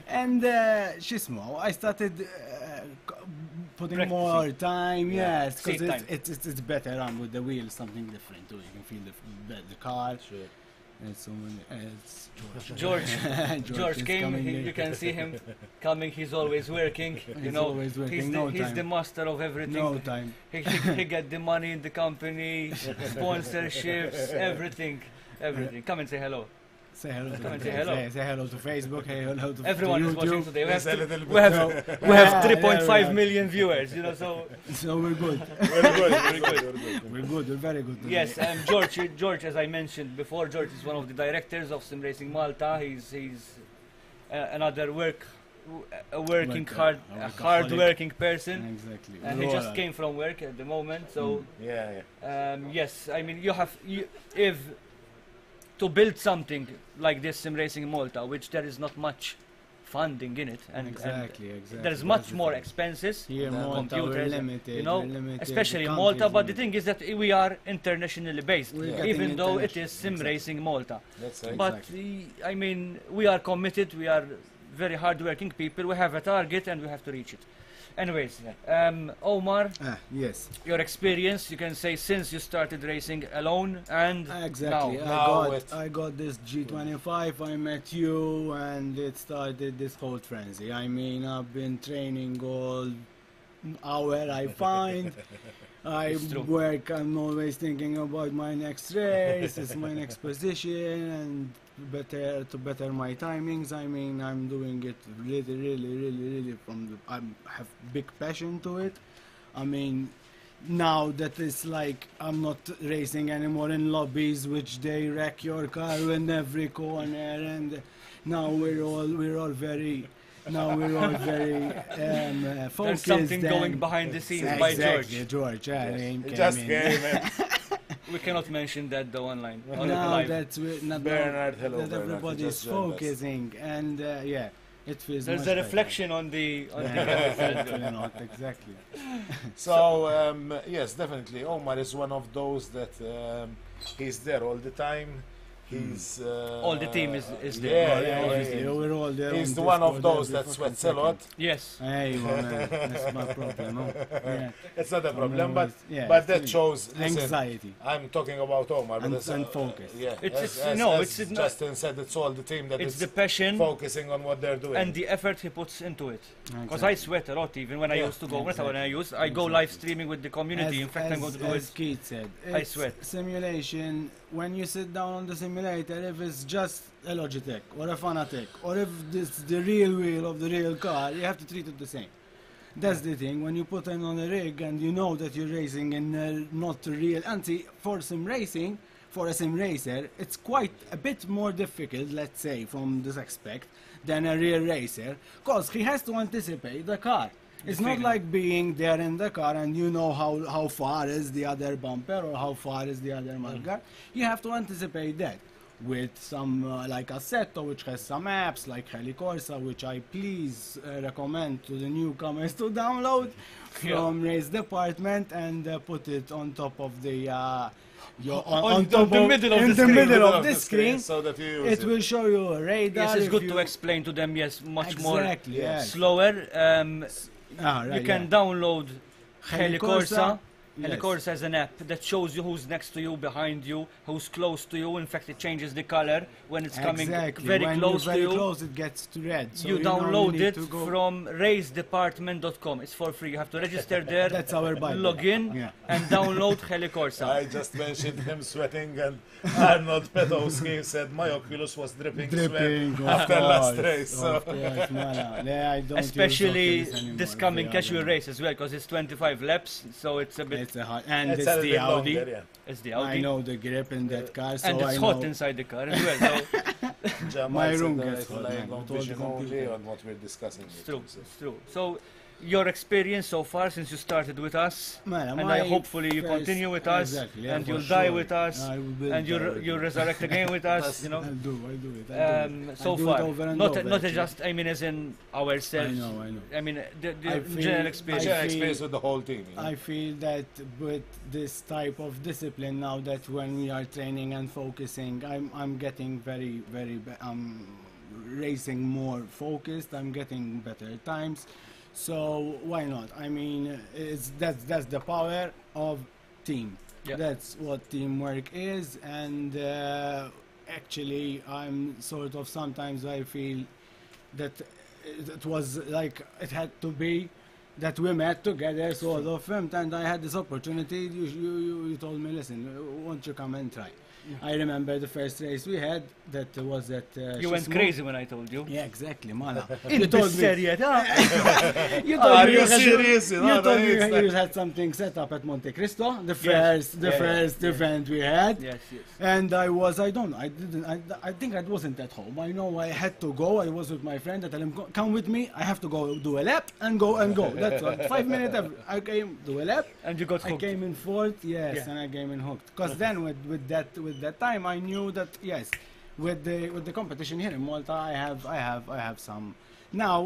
[SPEAKER 5] and Shismo, I started putting more time,
[SPEAKER 3] Yeah.
[SPEAKER 5] yes, because
[SPEAKER 3] Seat time.
[SPEAKER 5] it's better on with the wheels, something different too. You can feel the car.
[SPEAKER 2] Sure.
[SPEAKER 5] It's
[SPEAKER 3] George
[SPEAKER 5] George is
[SPEAKER 3] came.
[SPEAKER 5] coming in.
[SPEAKER 3] You can see him coming. He's always working. You
[SPEAKER 5] He's
[SPEAKER 3] know,
[SPEAKER 5] always working,
[SPEAKER 3] he's,
[SPEAKER 5] no
[SPEAKER 3] he's
[SPEAKER 5] time.
[SPEAKER 3] the master of everything.
[SPEAKER 5] No time.
[SPEAKER 3] He get the money in the company, sponsorships, everything. Come and say hello.
[SPEAKER 5] Say hello to
[SPEAKER 3] Come and say hello.
[SPEAKER 5] Say hello to Facebook. Say hello to
[SPEAKER 3] Everyone is watching
[SPEAKER 5] YouTube.
[SPEAKER 3] today. We
[SPEAKER 2] There's a
[SPEAKER 3] have,
[SPEAKER 2] little
[SPEAKER 3] we have,
[SPEAKER 2] bit.
[SPEAKER 3] we have
[SPEAKER 5] Yeah,
[SPEAKER 3] 3.5
[SPEAKER 5] yeah.
[SPEAKER 3] million viewers. You know, so
[SPEAKER 5] So we're good.
[SPEAKER 2] Very good. Very good.
[SPEAKER 5] We're good. We're very good. today.
[SPEAKER 3] yes. George, as I mentioned before, George is one of the directors of Sim Racing Malta. He's another working
[SPEAKER 5] Worker, a
[SPEAKER 3] hard
[SPEAKER 5] workaholic.
[SPEAKER 3] working person.
[SPEAKER 5] Exactly.
[SPEAKER 3] And he just came from work at the moment, so
[SPEAKER 2] Yeah.
[SPEAKER 3] yes, I mean if to build something like this sim racing in Malta, which there is not much funding in it, and
[SPEAKER 5] Exactly.
[SPEAKER 3] there is much more expenses,
[SPEAKER 5] Here in
[SPEAKER 2] The
[SPEAKER 5] Malta, we're
[SPEAKER 3] computers,
[SPEAKER 5] limited.
[SPEAKER 3] you know,
[SPEAKER 5] we're limited,
[SPEAKER 3] especially
[SPEAKER 5] the
[SPEAKER 3] in
[SPEAKER 5] country
[SPEAKER 3] Malta.
[SPEAKER 5] is
[SPEAKER 3] But the
[SPEAKER 5] limited.
[SPEAKER 3] thing is that we are internationally based,
[SPEAKER 5] We're
[SPEAKER 2] Yeah.
[SPEAKER 5] getting
[SPEAKER 3] even though it is
[SPEAKER 5] international-
[SPEAKER 3] sim
[SPEAKER 5] exactly.
[SPEAKER 3] racing Malta.
[SPEAKER 2] That's right.
[SPEAKER 3] But
[SPEAKER 5] Exactly.
[SPEAKER 3] I mean, we are committed. We are very hard-working people. We have a target and we have to reach it. Anyways, Omar,
[SPEAKER 5] Yes.
[SPEAKER 3] your experience, you can say, since you started racing alone and
[SPEAKER 5] Exactly.
[SPEAKER 3] now.
[SPEAKER 5] I got this G25. I met you, and it started this whole frenzy. I mean, I've been training all hour I find. I
[SPEAKER 3] It's true.
[SPEAKER 5] work. I'm always thinking about my next race. It's my next position, and to better my timings. I mean, I'm doing it really from the. I have big passion to it. I mean, now that it's like I'm not racing anymore in lobbies, which they wreck your car in every corner, and now we're all very. Now we're all very focused.
[SPEAKER 3] There's something going
[SPEAKER 5] and-
[SPEAKER 3] behind the scenes by
[SPEAKER 5] Exactly,
[SPEAKER 3] George.
[SPEAKER 5] George. Yeah, he
[SPEAKER 2] It
[SPEAKER 5] came
[SPEAKER 2] just
[SPEAKER 5] in.
[SPEAKER 2] came in.
[SPEAKER 3] We cannot mention that though online. On
[SPEAKER 5] Now
[SPEAKER 3] live.
[SPEAKER 5] that's not
[SPEAKER 2] Bernard, hello,
[SPEAKER 5] that
[SPEAKER 2] Bernard, you
[SPEAKER 5] everybody's
[SPEAKER 2] just joined us.
[SPEAKER 5] focusing, and yeah, it feels.
[SPEAKER 3] There's
[SPEAKER 5] much
[SPEAKER 3] a
[SPEAKER 5] better.
[SPEAKER 3] reflection on the
[SPEAKER 5] Definitely not exactly.
[SPEAKER 2] So yes, definitely, Omar is one of those that he's there all the time. He's
[SPEAKER 3] All the team is
[SPEAKER 2] yeah,
[SPEAKER 3] there.
[SPEAKER 2] yeah,
[SPEAKER 5] obviously,
[SPEAKER 2] yeah.
[SPEAKER 5] we're all there.
[SPEAKER 2] He's
[SPEAKER 5] on
[SPEAKER 2] the one of
[SPEAKER 5] Discord
[SPEAKER 2] those
[SPEAKER 5] every
[SPEAKER 2] that
[SPEAKER 5] fucking
[SPEAKER 2] sweats a
[SPEAKER 5] second.
[SPEAKER 2] lot.
[SPEAKER 3] Yes.
[SPEAKER 5] Hey, well, man, that's my problem. Huh? Yeah.
[SPEAKER 2] It's not a
[SPEAKER 5] I'm
[SPEAKER 2] problem, but
[SPEAKER 5] always- yeah,
[SPEAKER 2] but that
[SPEAKER 5] it's
[SPEAKER 2] shows listen,
[SPEAKER 5] anxiety.
[SPEAKER 2] I'm talking about Omar, but
[SPEAKER 5] And-
[SPEAKER 2] it's,
[SPEAKER 5] and focus.
[SPEAKER 2] Yeah,
[SPEAKER 3] It's-
[SPEAKER 2] as,
[SPEAKER 3] no,
[SPEAKER 2] as
[SPEAKER 3] it's not-
[SPEAKER 2] Justin said, it's all the team that
[SPEAKER 3] It's
[SPEAKER 2] is
[SPEAKER 3] the passion
[SPEAKER 2] focusing on what they're doing.
[SPEAKER 3] and the effort he puts into it. Because
[SPEAKER 5] Exactly.
[SPEAKER 3] I sweat a lot even when I
[SPEAKER 2] Yeah,
[SPEAKER 3] used to go. When
[SPEAKER 5] exactly.
[SPEAKER 3] I use, I go live streaming with the community. In fact, I'm going to do
[SPEAKER 5] as
[SPEAKER 3] it.
[SPEAKER 5] Keith said,
[SPEAKER 3] I
[SPEAKER 5] it's
[SPEAKER 3] sweat.
[SPEAKER 5] simulation. When you sit down on the simulator, if it's just a Logitech or a Fanatec, or if it's the real wheel of the real car, you have to treat it the same. That's the thing. When you put it on a rig and you know that you're racing in not real, and see, for sim racing, for a sim racer, it's quite a bit more difficult, let's say, from this aspect, than a real racer, because he has to anticipate the car. It's not
[SPEAKER 3] feeling.
[SPEAKER 5] like being there in the car and you know how far is the other bumper or how far is the other mudguard. You have to anticipate that with some like Assetto, which has some apps like Helicorsa, which I please recommend to the newcomers to download from Race Department and put it on top of the
[SPEAKER 3] On
[SPEAKER 5] top
[SPEAKER 3] the
[SPEAKER 5] of-
[SPEAKER 3] middle of
[SPEAKER 5] in
[SPEAKER 3] the
[SPEAKER 5] the
[SPEAKER 3] screen.
[SPEAKER 5] middle of the screen.
[SPEAKER 2] so that you use
[SPEAKER 5] It will show you a radar.
[SPEAKER 3] Yes, it's
[SPEAKER 5] if
[SPEAKER 3] good
[SPEAKER 5] you-
[SPEAKER 3] to explain to them. Yes, much more
[SPEAKER 5] Exactly, yes.
[SPEAKER 3] slower.
[SPEAKER 5] Ah, right,
[SPEAKER 3] You can
[SPEAKER 5] yeah.
[SPEAKER 3] download Helicorsa.
[SPEAKER 5] Yes.
[SPEAKER 3] Helicorsa has an app that shows you who's next to you, behind you, who's close to you. In fact, it changes the color when it's coming
[SPEAKER 5] Exactly.
[SPEAKER 3] very
[SPEAKER 5] when
[SPEAKER 3] close
[SPEAKER 5] you're
[SPEAKER 3] to
[SPEAKER 5] very
[SPEAKER 3] you.
[SPEAKER 5] close, it gets to red. So
[SPEAKER 3] You
[SPEAKER 5] know
[SPEAKER 3] download
[SPEAKER 5] need
[SPEAKER 3] it
[SPEAKER 5] to go-
[SPEAKER 3] from racedepartment.com. It's for free. You have to register there,
[SPEAKER 5] That's our Bible.
[SPEAKER 3] log in,
[SPEAKER 5] Yeah.
[SPEAKER 3] and download Helicorsa.
[SPEAKER 2] I just mentioned him sweating, and Arnold Petowski said my Oculus was dripping,
[SPEAKER 5] Dripping
[SPEAKER 2] sweat after last race. So.
[SPEAKER 5] Of course, man. Yeah, I don't use
[SPEAKER 3] Especially
[SPEAKER 5] Oculus anymore,
[SPEAKER 3] this coming
[SPEAKER 5] they are
[SPEAKER 3] casual
[SPEAKER 5] the-
[SPEAKER 3] race as well, because it's 25 laps, so it's a bit.
[SPEAKER 5] It's a hard, and
[SPEAKER 2] It's
[SPEAKER 5] it's,
[SPEAKER 2] a
[SPEAKER 5] the
[SPEAKER 2] bit
[SPEAKER 5] Audi.
[SPEAKER 2] longer, yeah.
[SPEAKER 3] It's the
[SPEAKER 5] I
[SPEAKER 3] Audi,
[SPEAKER 5] know the grip in that car, so
[SPEAKER 3] and it's
[SPEAKER 5] I
[SPEAKER 3] hot
[SPEAKER 5] know.
[SPEAKER 3] inside the car as well. So
[SPEAKER 2] Jamal
[SPEAKER 5] My
[SPEAKER 2] said
[SPEAKER 5] room
[SPEAKER 2] that
[SPEAKER 5] gets
[SPEAKER 2] it's
[SPEAKER 5] hot,
[SPEAKER 2] like
[SPEAKER 5] man,
[SPEAKER 2] on
[SPEAKER 5] with all the
[SPEAKER 2] vision only
[SPEAKER 5] computer.
[SPEAKER 2] on what we're discussing.
[SPEAKER 3] it's
[SPEAKER 2] here,
[SPEAKER 3] true.
[SPEAKER 2] so.
[SPEAKER 3] It's true. So your experience so far since you started with us,
[SPEAKER 5] Man,
[SPEAKER 3] and
[SPEAKER 5] my
[SPEAKER 3] hopefully you
[SPEAKER 5] first-
[SPEAKER 3] continue with us,
[SPEAKER 5] exactly, yeah,
[SPEAKER 3] and
[SPEAKER 5] for
[SPEAKER 3] you'll die
[SPEAKER 5] sure.
[SPEAKER 3] with us,
[SPEAKER 5] I will
[SPEAKER 3] and
[SPEAKER 5] die with
[SPEAKER 3] you
[SPEAKER 5] you.
[SPEAKER 3] resurrect again with us. You know.
[SPEAKER 5] I'll do it.
[SPEAKER 3] So
[SPEAKER 5] I'll do it
[SPEAKER 3] far,
[SPEAKER 5] over and
[SPEAKER 3] not
[SPEAKER 5] over,
[SPEAKER 3] not
[SPEAKER 5] actually.
[SPEAKER 3] just I mean as in ourselves.
[SPEAKER 5] I know.
[SPEAKER 3] I mean the
[SPEAKER 5] I feel-
[SPEAKER 3] general
[SPEAKER 5] I
[SPEAKER 3] experience.
[SPEAKER 2] Share
[SPEAKER 5] feel-
[SPEAKER 2] experience with the whole team. You know?
[SPEAKER 5] I feel that with this type of discipline now, that when we are training and focusing, I'm getting I'm racing more focused. I'm getting better times. So why not? I mean, that's the power of team.
[SPEAKER 3] Yeah.
[SPEAKER 5] That's what teamwork is, and actually, I'm sort of sometimes I feel that it was like it had to be that we met together sort of filmed, and I had this opportunity. You told me, listen, won't you come and try? I remember the first race we had, that was at
[SPEAKER 3] You went crazy when I told you.
[SPEAKER 5] Yeah, exactly, man.
[SPEAKER 3] You told me.
[SPEAKER 5] You
[SPEAKER 2] Are
[SPEAKER 5] told me
[SPEAKER 2] you
[SPEAKER 5] had-
[SPEAKER 2] serious? You know,
[SPEAKER 5] told me
[SPEAKER 2] it's like-
[SPEAKER 5] you had something set up at Monte Cristo, the
[SPEAKER 3] Yes.
[SPEAKER 5] first event we had.
[SPEAKER 3] Yes.
[SPEAKER 5] And I don't know, I think I wasn't at home. I know I had to go. I was with my friend. I tell him, come with me. I have to go do a lap and go. That's all. 5 minutes. I came, do a lap.
[SPEAKER 3] And you got
[SPEAKER 5] I
[SPEAKER 3] hooked.
[SPEAKER 5] came in fourth, yes,
[SPEAKER 3] Yeah.
[SPEAKER 5] and I came in hooked. Because then with that time, I knew that yes, with the competition here in Malta, I have some. Now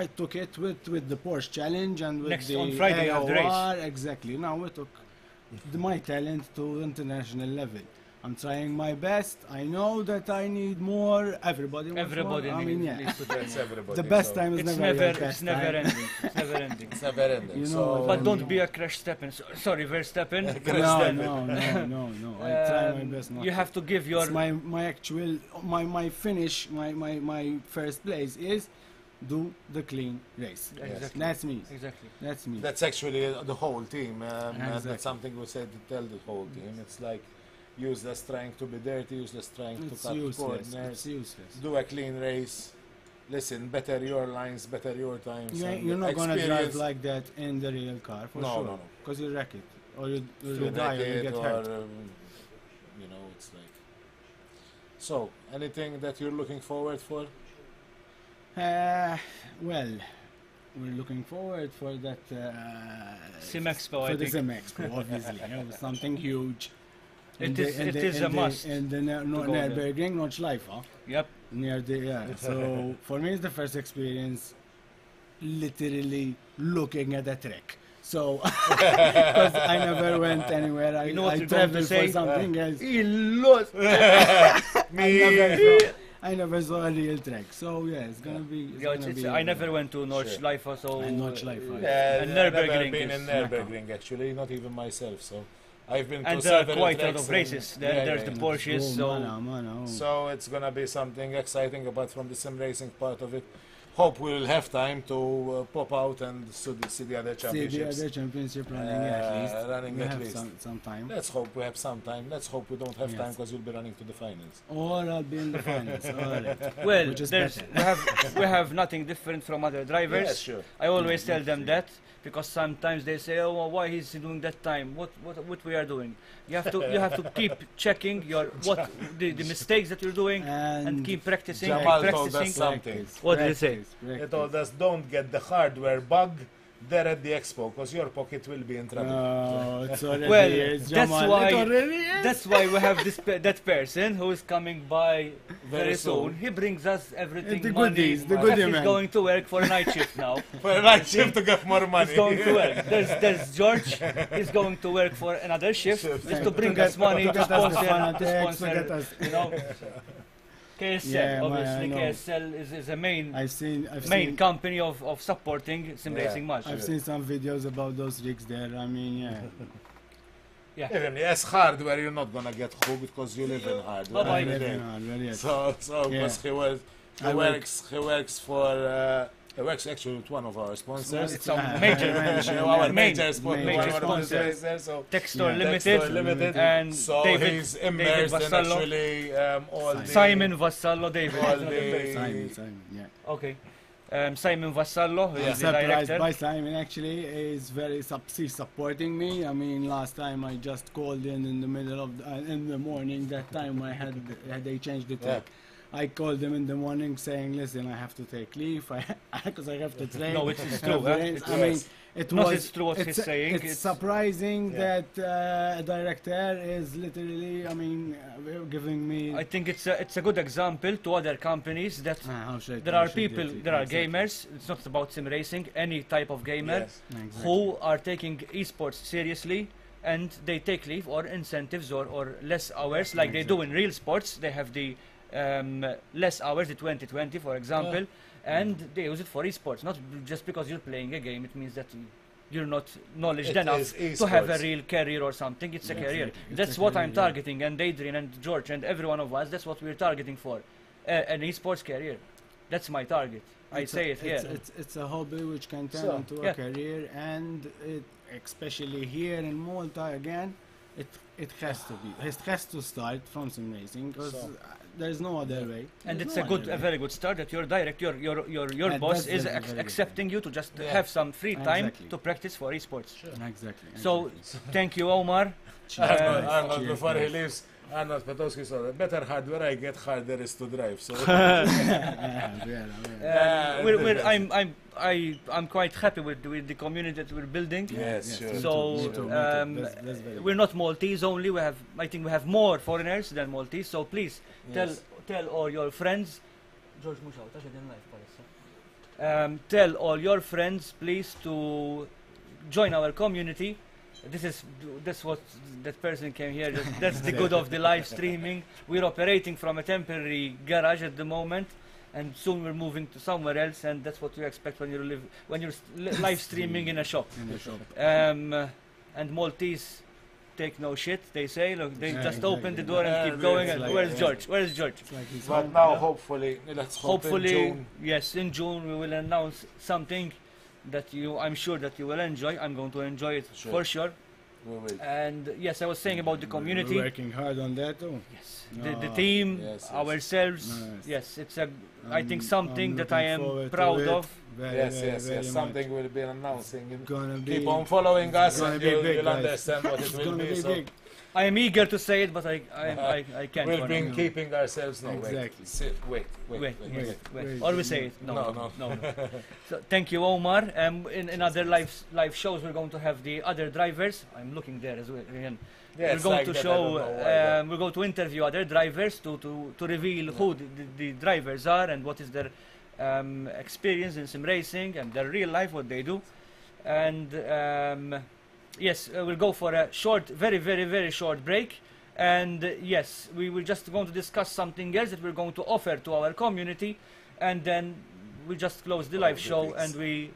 [SPEAKER 5] I took it with the Porsche Challenge and with
[SPEAKER 3] Next
[SPEAKER 5] the
[SPEAKER 3] on Friday you have the race.
[SPEAKER 5] AOR, exactly. Now we took my talent to international level. I'm trying my best. I know that I need more. Everybody wants
[SPEAKER 3] Everybody
[SPEAKER 5] more. I mean, yeah.
[SPEAKER 3] needs to
[SPEAKER 2] That's everybody.
[SPEAKER 5] The best
[SPEAKER 2] so
[SPEAKER 5] time is
[SPEAKER 3] It's
[SPEAKER 5] never your
[SPEAKER 3] never
[SPEAKER 5] best
[SPEAKER 3] ending.
[SPEAKER 5] time.
[SPEAKER 3] It's never ending.
[SPEAKER 2] It's never ending.
[SPEAKER 5] You know
[SPEAKER 2] so,
[SPEAKER 5] what
[SPEAKER 3] But don't be a crash stepping. Sorry, Verstappen.
[SPEAKER 5] No. I try my best not
[SPEAKER 3] You
[SPEAKER 5] to.
[SPEAKER 3] have to give your
[SPEAKER 5] It's my actual my finish my first place is do the clean race.
[SPEAKER 3] Exactly.
[SPEAKER 5] That's me.
[SPEAKER 3] Exactly.
[SPEAKER 5] That's me.
[SPEAKER 2] That's actually the whole team. And
[SPEAKER 5] Exactly.
[SPEAKER 2] that's something we said to tell the whole team. It's like use the strength to be dirty, use the strength
[SPEAKER 5] It's
[SPEAKER 2] to cut
[SPEAKER 5] useless.
[SPEAKER 2] corners,
[SPEAKER 5] It's useless.
[SPEAKER 2] do a clean race. Listen, better your lines, better your times. and
[SPEAKER 5] You're not gonna drive
[SPEAKER 2] experience.
[SPEAKER 5] like that in the real car for
[SPEAKER 2] No,
[SPEAKER 5] sure.
[SPEAKER 2] no.
[SPEAKER 5] Because you wreck it, or you
[SPEAKER 2] You
[SPEAKER 5] die, or
[SPEAKER 2] wreck
[SPEAKER 5] you
[SPEAKER 2] it
[SPEAKER 5] get
[SPEAKER 2] or,
[SPEAKER 5] hurt.
[SPEAKER 2] you know, it's like. So, anything that you're looking forward for?
[SPEAKER 5] Well, we're looking forward for that.
[SPEAKER 3] Sim Expo,
[SPEAKER 5] For
[SPEAKER 3] I
[SPEAKER 5] the
[SPEAKER 3] think.
[SPEAKER 5] Sim Expo, obviously. Something huge.
[SPEAKER 3] It is a must.
[SPEAKER 5] In the
[SPEAKER 3] go there.
[SPEAKER 5] Nürburgring, Nordschleife.
[SPEAKER 3] Yep.
[SPEAKER 5] Near the, yeah. So for me, it's the first experience literally looking at the track. So, because I never went anywhere,
[SPEAKER 3] You know what
[SPEAKER 5] I
[SPEAKER 3] you're going to
[SPEAKER 5] traveled
[SPEAKER 3] say?
[SPEAKER 5] for something else.
[SPEAKER 3] He lost.
[SPEAKER 5] I never saw a real track. So yeah, it's gonna be.
[SPEAKER 3] Yeah, I never went to Nordschleife, so
[SPEAKER 5] Nordschleife.
[SPEAKER 2] Yeah,
[SPEAKER 3] and
[SPEAKER 2] I've never
[SPEAKER 3] Nürburgring
[SPEAKER 2] been
[SPEAKER 3] is-
[SPEAKER 2] in Nürburgring actually, not even myself. So I've been
[SPEAKER 3] and
[SPEAKER 2] to
[SPEAKER 3] there are
[SPEAKER 2] several
[SPEAKER 3] quite a lot
[SPEAKER 2] tracks
[SPEAKER 3] of races. There's the Porsches, so
[SPEAKER 2] So it's gonna be something exciting. But from the sim racing part of it, hope we'll have time to pop out and see the other
[SPEAKER 5] see the
[SPEAKER 2] championships.
[SPEAKER 5] other championship running at least.
[SPEAKER 2] running
[SPEAKER 5] we
[SPEAKER 2] at
[SPEAKER 5] have
[SPEAKER 2] least.
[SPEAKER 5] some time.
[SPEAKER 2] Let's hope we have some time. Let's hope we don't have
[SPEAKER 5] Yes.
[SPEAKER 2] time because we'll be running to the finals.
[SPEAKER 5] Or I'll be in the finals. All right.
[SPEAKER 3] well,
[SPEAKER 5] Which is
[SPEAKER 3] there's,
[SPEAKER 5] better.
[SPEAKER 3] we have nothing different from other drivers.
[SPEAKER 2] Yes, sure.
[SPEAKER 3] I always tell them that because sometimes they say, "Oh, well, why he's doing that time? What we are doing?" You have to keep checking the mistakes that you're doing and keep practicing.
[SPEAKER 2] Jamal
[SPEAKER 3] keep
[SPEAKER 2] told us
[SPEAKER 3] practicing.
[SPEAKER 2] something.
[SPEAKER 3] What did he say?
[SPEAKER 2] He told us don't get the hardware bug there at the expo because your pocket will be in trouble.
[SPEAKER 5] No, it's already
[SPEAKER 3] Well,
[SPEAKER 5] it's
[SPEAKER 3] that's
[SPEAKER 5] Jamal.
[SPEAKER 3] why-
[SPEAKER 5] It already is.
[SPEAKER 3] That's why we have that person who is coming by
[SPEAKER 2] Very
[SPEAKER 3] very
[SPEAKER 2] soon.
[SPEAKER 3] soon. He brings us everything.
[SPEAKER 5] The
[SPEAKER 3] money.
[SPEAKER 5] goodies, the
[SPEAKER 3] Jeff
[SPEAKER 5] goodie
[SPEAKER 3] is
[SPEAKER 5] man.
[SPEAKER 3] going to work for a night shift now.
[SPEAKER 2] For a night shift to get more money.
[SPEAKER 3] He's going to work. There's George. He's going to work for another shift just to bring us money to
[SPEAKER 5] get us the
[SPEAKER 3] sponsor,
[SPEAKER 5] fanatics, to get us-
[SPEAKER 3] you know. KSL,
[SPEAKER 5] Yeah, man,
[SPEAKER 3] obviously,
[SPEAKER 5] I know.
[SPEAKER 3] KSL is a main
[SPEAKER 5] I've seen
[SPEAKER 3] company of supporting sim
[SPEAKER 2] Yeah.
[SPEAKER 3] racing Malta.
[SPEAKER 5] I've seen some videos about those rigs there. I mean, yeah.
[SPEAKER 2] Even yes, hardware you're not gonna get hooked because you live in hardware.
[SPEAKER 3] Bye-bye.
[SPEAKER 2] every day. So
[SPEAKER 5] Yeah.
[SPEAKER 2] because he
[SPEAKER 5] I
[SPEAKER 2] works for he works actually with one of our sponsors.
[SPEAKER 3] It's a major
[SPEAKER 2] Our
[SPEAKER 3] main
[SPEAKER 2] major sponsor,
[SPEAKER 3] major
[SPEAKER 2] one of our
[SPEAKER 3] sponsor.
[SPEAKER 2] sponsors there, so
[SPEAKER 3] Textor
[SPEAKER 5] Yeah.
[SPEAKER 3] Limited.
[SPEAKER 2] Textor Limited.
[SPEAKER 3] And
[SPEAKER 2] So
[SPEAKER 3] David,
[SPEAKER 2] he's
[SPEAKER 3] David
[SPEAKER 2] immersed in
[SPEAKER 3] Vassallo.
[SPEAKER 2] actually all the
[SPEAKER 3] Simon Vassallo, David.
[SPEAKER 2] all
[SPEAKER 3] is not the
[SPEAKER 2] the-
[SPEAKER 3] best.
[SPEAKER 5] Simon, yeah.
[SPEAKER 3] Okay. Simon Vassallo, who
[SPEAKER 5] I'm
[SPEAKER 3] is the
[SPEAKER 5] surprised
[SPEAKER 3] director.
[SPEAKER 5] by Simon actually is very supporting me. I mean, last time I just called in the middle of in the morning. That time I had they changed the track. I called them in the morning saying, "Listen, I have to take leave because I have to train."
[SPEAKER 3] No, it's true.
[SPEAKER 5] I mean, it
[SPEAKER 3] Not
[SPEAKER 5] was.
[SPEAKER 3] it's true what he's saying.
[SPEAKER 5] It's surprising that a director is literally, I mean, giving me.
[SPEAKER 3] I think it's a good example to other companies that
[SPEAKER 5] How should
[SPEAKER 3] there
[SPEAKER 5] how
[SPEAKER 3] are
[SPEAKER 5] should
[SPEAKER 3] people,
[SPEAKER 5] they-
[SPEAKER 3] there are
[SPEAKER 5] exactly.
[SPEAKER 3] gamers. It's not about sim racing. Any type of gamer
[SPEAKER 2] Yes.
[SPEAKER 5] Exactly.
[SPEAKER 3] who are taking esports seriously, and they take leave or incentives or less hours, like they do in real sports. They have the less hours, the 2020, for example, and they use it for esports. Not just because you're playing a game, it means that you're not knowledgeable
[SPEAKER 2] It
[SPEAKER 3] enough
[SPEAKER 2] is
[SPEAKER 3] to have a
[SPEAKER 2] esports.
[SPEAKER 3] real career or something. It's a career.
[SPEAKER 5] exactly. It's
[SPEAKER 3] That's
[SPEAKER 5] a
[SPEAKER 3] what
[SPEAKER 5] career,
[SPEAKER 3] I'm
[SPEAKER 5] yeah.
[SPEAKER 3] targeting, and Adrian and George and every one of us. That's what we're targeting for, an esports career. That's my target. I say it here.
[SPEAKER 5] It's a hobby which can turn
[SPEAKER 2] So,
[SPEAKER 5] into
[SPEAKER 3] yeah.
[SPEAKER 5] a career, and especially here in Malta again, it has to be. It has to start from sim racing because
[SPEAKER 2] So.
[SPEAKER 5] there's no other way.
[SPEAKER 3] And
[SPEAKER 5] There's
[SPEAKER 3] it's
[SPEAKER 5] no
[SPEAKER 3] a
[SPEAKER 5] other way.
[SPEAKER 3] very good start that your direct, your
[SPEAKER 5] And
[SPEAKER 3] boss
[SPEAKER 5] that's
[SPEAKER 3] is
[SPEAKER 5] very good.
[SPEAKER 3] accepting you to just
[SPEAKER 2] Yeah.
[SPEAKER 3] have some free time
[SPEAKER 5] Exactly.
[SPEAKER 3] to practice for esports.
[SPEAKER 5] Exactly.
[SPEAKER 3] So thank you, Omar.
[SPEAKER 2] Arnold,
[SPEAKER 5] Cheers,
[SPEAKER 2] before he
[SPEAKER 5] guys.
[SPEAKER 2] leaves, Arnold Petowski said, the better hardware I get, harder is to drive. So
[SPEAKER 3] I'm quite happy with the community that we're building.
[SPEAKER 2] yes, sure.
[SPEAKER 3] So
[SPEAKER 5] Me too. That's very
[SPEAKER 3] we're not Maltese only. I think we have more foreigners than Maltese. So please
[SPEAKER 2] Yes.
[SPEAKER 3] tell all your friends. George Mushaw, tell all your friends, please, to join our community. That's what that person came here. That's the good of the live streaming. We're operating from a temporary garage at the moment, and soon we're moving to somewhere else. And that's what you expect when you're live streaming in a shop.
[SPEAKER 5] in the shop.
[SPEAKER 3] And Maltese take no shit. They say, look, they
[SPEAKER 5] Yeah,
[SPEAKER 3] just open the
[SPEAKER 5] exactly.
[SPEAKER 3] door and
[SPEAKER 2] Yeah,
[SPEAKER 3] keep going.
[SPEAKER 2] it's
[SPEAKER 3] And
[SPEAKER 2] like-
[SPEAKER 3] where's
[SPEAKER 2] yeah.
[SPEAKER 3] George? Where's George?
[SPEAKER 5] It's like it's
[SPEAKER 2] But
[SPEAKER 5] home.
[SPEAKER 2] now, hopefully, let's hope
[SPEAKER 3] Hopefully,
[SPEAKER 2] in June.
[SPEAKER 3] yes, in June we will announce something that I'm sure that you will enjoy. I'm going to enjoy it
[SPEAKER 2] Sure.
[SPEAKER 3] for sure.
[SPEAKER 2] We will.
[SPEAKER 3] And yes, I was saying about the community.
[SPEAKER 5] We're working hard on that too.
[SPEAKER 3] Yes,
[SPEAKER 5] No.
[SPEAKER 3] the team,
[SPEAKER 2] Yes, yes.
[SPEAKER 3] ourselves.
[SPEAKER 5] Nice.
[SPEAKER 3] Yes, it's I think something
[SPEAKER 5] I'm
[SPEAKER 3] that I
[SPEAKER 5] looking
[SPEAKER 3] am
[SPEAKER 5] forward to
[SPEAKER 3] proud
[SPEAKER 5] it.
[SPEAKER 3] of.
[SPEAKER 5] Very,
[SPEAKER 2] Yes,
[SPEAKER 5] very,
[SPEAKER 2] yes,
[SPEAKER 5] very
[SPEAKER 2] yes.
[SPEAKER 5] much.
[SPEAKER 2] Something we'll be announcing.
[SPEAKER 5] Gonna be.
[SPEAKER 2] Keep on following us,
[SPEAKER 5] gonna
[SPEAKER 2] and
[SPEAKER 5] be
[SPEAKER 2] you'll,
[SPEAKER 5] big,
[SPEAKER 2] you'll
[SPEAKER 5] guys.
[SPEAKER 2] understand what it
[SPEAKER 5] It's
[SPEAKER 2] will
[SPEAKER 5] gonna
[SPEAKER 2] be.
[SPEAKER 5] be
[SPEAKER 2] So
[SPEAKER 5] big.
[SPEAKER 3] I am eager to say it, but I can't.
[SPEAKER 2] we've
[SPEAKER 3] for
[SPEAKER 2] been
[SPEAKER 3] now.
[SPEAKER 2] keeping ourselves. No,
[SPEAKER 5] Exactly.
[SPEAKER 2] wait.
[SPEAKER 3] Wait.
[SPEAKER 5] Wait.
[SPEAKER 3] Or we say it. No. So thank you, Omar. In other live shows, we're going to have the other drivers. I'm looking there as well. Again.
[SPEAKER 2] Yeah,
[SPEAKER 3] We're going to show. We're going to interview other drivers to reveal who the drivers are and what is their experience in sim racing and their real life, what they do. And yes, we'll go for a short, very short break. And yes, we will just going to discuss something else that we're going to offer to our community, and then we just close the live show and we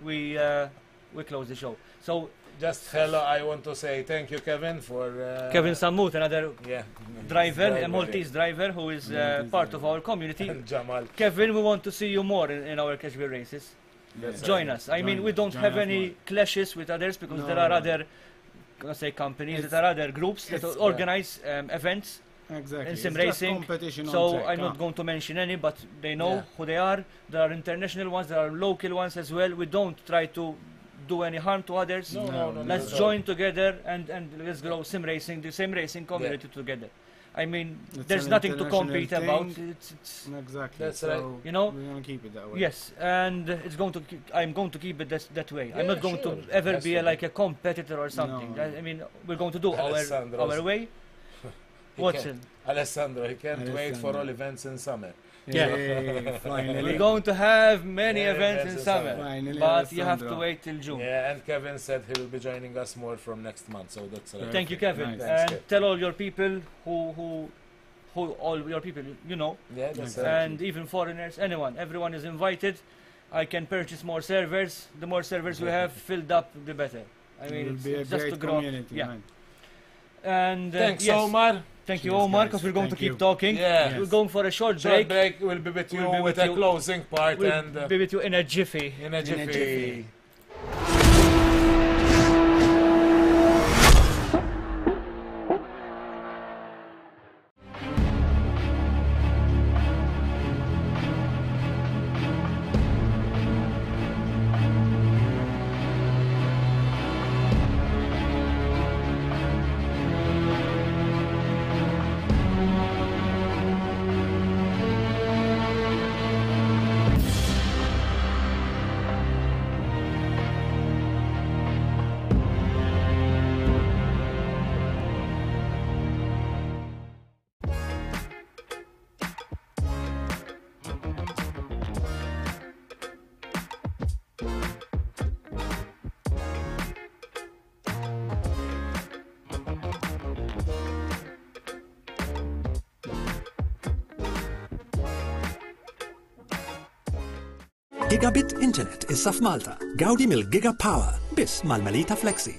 [SPEAKER 3] close the show. So
[SPEAKER 2] just hello, I want to say thank you, Kevin, for
[SPEAKER 3] Kevin Sammut, another driver, a
[SPEAKER 2] driver,
[SPEAKER 3] Maltese driver who is part of our community.
[SPEAKER 2] and Jamal.
[SPEAKER 3] Kevin, we want to see you more in our casual races.
[SPEAKER 2] That's
[SPEAKER 3] Join
[SPEAKER 2] right.
[SPEAKER 3] us. I mean,
[SPEAKER 5] Join
[SPEAKER 3] we
[SPEAKER 5] us.
[SPEAKER 3] don't
[SPEAKER 5] Join
[SPEAKER 3] have
[SPEAKER 5] us
[SPEAKER 3] any
[SPEAKER 5] more.
[SPEAKER 3] clashes with others because there
[SPEAKER 5] No.
[SPEAKER 3] are other, let's say, companies,
[SPEAKER 5] It's-
[SPEAKER 3] there are other groups that
[SPEAKER 5] it's-
[SPEAKER 3] organize events
[SPEAKER 5] Exactly.
[SPEAKER 3] in sim
[SPEAKER 5] It's just
[SPEAKER 3] racing.
[SPEAKER 5] competition on
[SPEAKER 3] So
[SPEAKER 5] track,
[SPEAKER 3] I'm not going to mention any, but they know who they are. There are international ones, there are local ones as well. We don't try to do any harm to others.
[SPEAKER 2] No,
[SPEAKER 3] Let's
[SPEAKER 2] no.
[SPEAKER 3] join together and let's grow sim racing, the sim racing community together. I mean,
[SPEAKER 5] It's
[SPEAKER 3] there's
[SPEAKER 5] an
[SPEAKER 3] nothing to
[SPEAKER 5] international
[SPEAKER 3] compete
[SPEAKER 5] thing.
[SPEAKER 3] about. It's
[SPEAKER 5] Exactly.
[SPEAKER 2] That's
[SPEAKER 5] so
[SPEAKER 2] right.
[SPEAKER 3] You know?
[SPEAKER 5] we're gonna keep it that way.
[SPEAKER 3] yes, and it's going to. I'm going to keep it that way. I'm
[SPEAKER 2] Yeah,
[SPEAKER 3] not going
[SPEAKER 2] sure.
[SPEAKER 3] to ever
[SPEAKER 2] Has
[SPEAKER 3] be
[SPEAKER 2] to be.
[SPEAKER 3] like a competitor or something.
[SPEAKER 5] No.
[SPEAKER 3] I mean, we're going to do
[SPEAKER 2] Alessandro's-
[SPEAKER 3] our way.
[SPEAKER 2] He
[SPEAKER 3] What's
[SPEAKER 2] can't-
[SPEAKER 3] it?
[SPEAKER 2] Alessandro, he can't wait for
[SPEAKER 5] Alessandro.
[SPEAKER 2] all events in summer.
[SPEAKER 5] Yeah. Finally.
[SPEAKER 3] We're going to have many
[SPEAKER 2] Yeah,
[SPEAKER 3] events in
[SPEAKER 2] events in
[SPEAKER 3] summer,
[SPEAKER 2] summer.
[SPEAKER 5] Finally,
[SPEAKER 3] but you have to
[SPEAKER 5] Alessandro.
[SPEAKER 3] wait till June.
[SPEAKER 2] Yeah, and Kevin said he will be joining us more from next month, so that's right.
[SPEAKER 3] Thank you, Kevin,
[SPEAKER 5] Nice.
[SPEAKER 2] Thanks,
[SPEAKER 3] and
[SPEAKER 2] Kev.
[SPEAKER 3] tell all your people who all your people you know,
[SPEAKER 2] Yeah, that's
[SPEAKER 5] Exactly.
[SPEAKER 2] right.
[SPEAKER 3] and even foreigners, everyone is invited. I can purchase more servers. The more servers we have filled up, the better. I
[SPEAKER 5] It
[SPEAKER 3] mean,
[SPEAKER 5] will
[SPEAKER 3] it's
[SPEAKER 5] be a
[SPEAKER 3] just to
[SPEAKER 5] great
[SPEAKER 3] grow.
[SPEAKER 5] community,
[SPEAKER 3] Yeah.
[SPEAKER 5] man.
[SPEAKER 3] And
[SPEAKER 2] Thanks,
[SPEAKER 3] yes,
[SPEAKER 2] Omar.
[SPEAKER 3] thank you,
[SPEAKER 5] Cheers,
[SPEAKER 3] Omar,
[SPEAKER 5] guys.
[SPEAKER 3] because we're going to
[SPEAKER 5] Thank
[SPEAKER 3] keep
[SPEAKER 5] you.
[SPEAKER 3] talking.
[SPEAKER 2] Yeah.
[SPEAKER 3] We're going for a short
[SPEAKER 2] Short
[SPEAKER 3] break.
[SPEAKER 2] break will be with you
[SPEAKER 3] We'll be
[SPEAKER 2] with
[SPEAKER 3] with
[SPEAKER 2] a
[SPEAKER 3] you.
[SPEAKER 2] closing part
[SPEAKER 3] We'll
[SPEAKER 2] and
[SPEAKER 3] be with you in a jiffy.
[SPEAKER 2] in a jiffy.
[SPEAKER 3] jiffy.
[SPEAKER 1] Gigabit Internet issa f'Malta. Gawdi mill-Giga Power biss mal-Melita Flexi.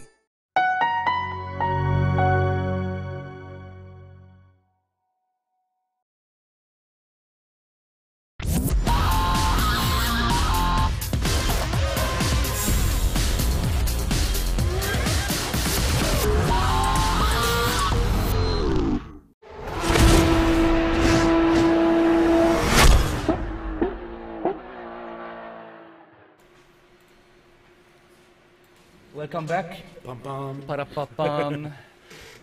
[SPEAKER 3] Welcome back.
[SPEAKER 2] Pam pam.
[SPEAKER 3] Parapapam.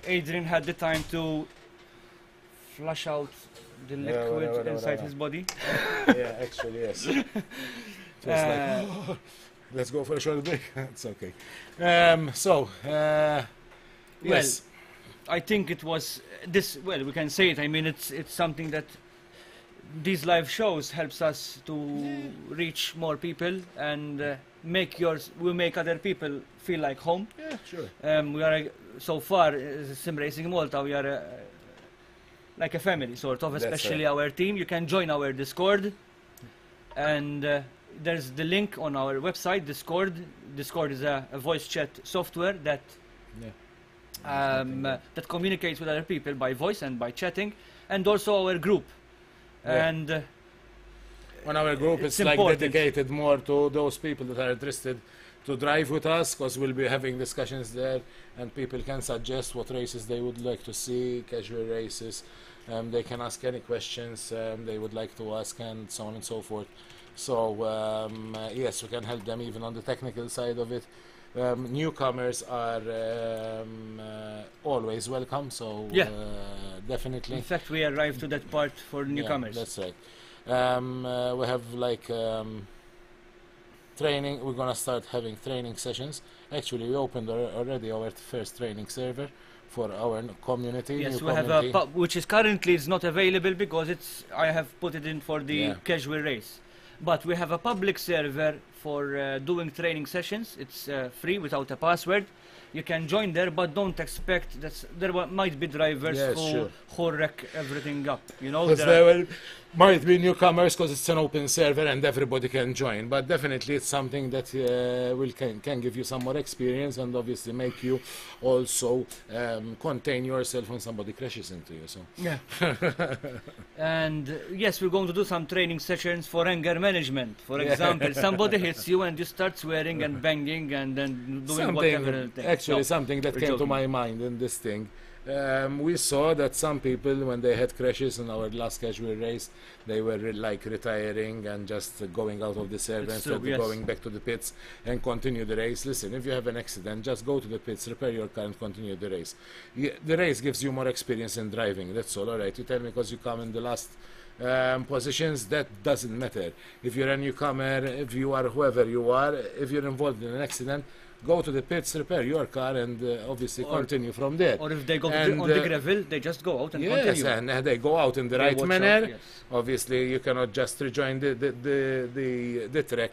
[SPEAKER 3] Adrian had the time to flush out the liquid
[SPEAKER 2] whatever.
[SPEAKER 3] inside his body.
[SPEAKER 2] Yeah, actually, yes. It was like,
[SPEAKER 3] Uh,
[SPEAKER 2] let's go for a short break. It's okay. Yes.
[SPEAKER 3] I think it was this. Well, we can say it. I mean, it's something that these live shows helps us to reach more people and we make other people feel like home.
[SPEAKER 2] Yeah, sure.
[SPEAKER 3] We are so far as Sim Racing Malta. We are like a family, sort of.
[SPEAKER 2] That's
[SPEAKER 3] Especially
[SPEAKER 2] right.
[SPEAKER 3] our team. You can join our Discord, and there's the link on our website. Discord. Discord is a voice chat software that that communicates with other people by voice and by chatting, and also our group.
[SPEAKER 2] Yeah.
[SPEAKER 3] And
[SPEAKER 2] On our group,
[SPEAKER 3] It's
[SPEAKER 2] it's like
[SPEAKER 3] important.
[SPEAKER 2] dedicated more to those people that are interested to drive with us, because we'll be having discussions there, and people can suggest what races they would like to see, casual races. They can ask any questions they would like to ask, and so on and so forth. So yes, we can help them even on the technical side of it. Newcomers are always welcome, so
[SPEAKER 3] Yeah.
[SPEAKER 2] definitely.
[SPEAKER 3] in fact, we arrived to that part for newcomers.
[SPEAKER 2] Yeah, that's right. We have like training. We're gonna start having training sessions. Actually, we opened already our first training server for our community.
[SPEAKER 3] Yes,
[SPEAKER 2] new
[SPEAKER 3] we have
[SPEAKER 2] community.
[SPEAKER 3] a which is currently is not available because I have put it in for the
[SPEAKER 2] Yeah.
[SPEAKER 3] casual race. But we have a public server for doing training sessions. It's free without a password. You can join there, but don't expect that there might be drivers who wreck everything up. You know,
[SPEAKER 2] because there might be newcomers because it's an open server and everybody can join. But definitely, it's something that can give you some more experience and obviously make you also contain yourself when somebody crashes into you. So
[SPEAKER 3] yeah. And yes, we're going to do some training sessions for anger management. For example, somebody hits you and you start swearing and banging and then doing whatever.
[SPEAKER 2] Actually, something that came to my mind in this thing. We saw that some people, when they had crashes in our last casual race, they were like retiring and just going out of the server instead of going back to the pits and continue the race. Listen, if you have an accident, just go to the pits, repair your car and continue the race. The race gives you more experience in driving, that's all right. You tell me because you come in the last positions, that doesn't matter. If you're a newcomer, if you are whoever you are, if you're involved in an accident, go to the pits, repair your car, and obviously continue from there.
[SPEAKER 3] Or if they go on the gravel, they just go out and continue.
[SPEAKER 2] Yes, and they go out in the right manner. Obviously, you cannot just rejoin the track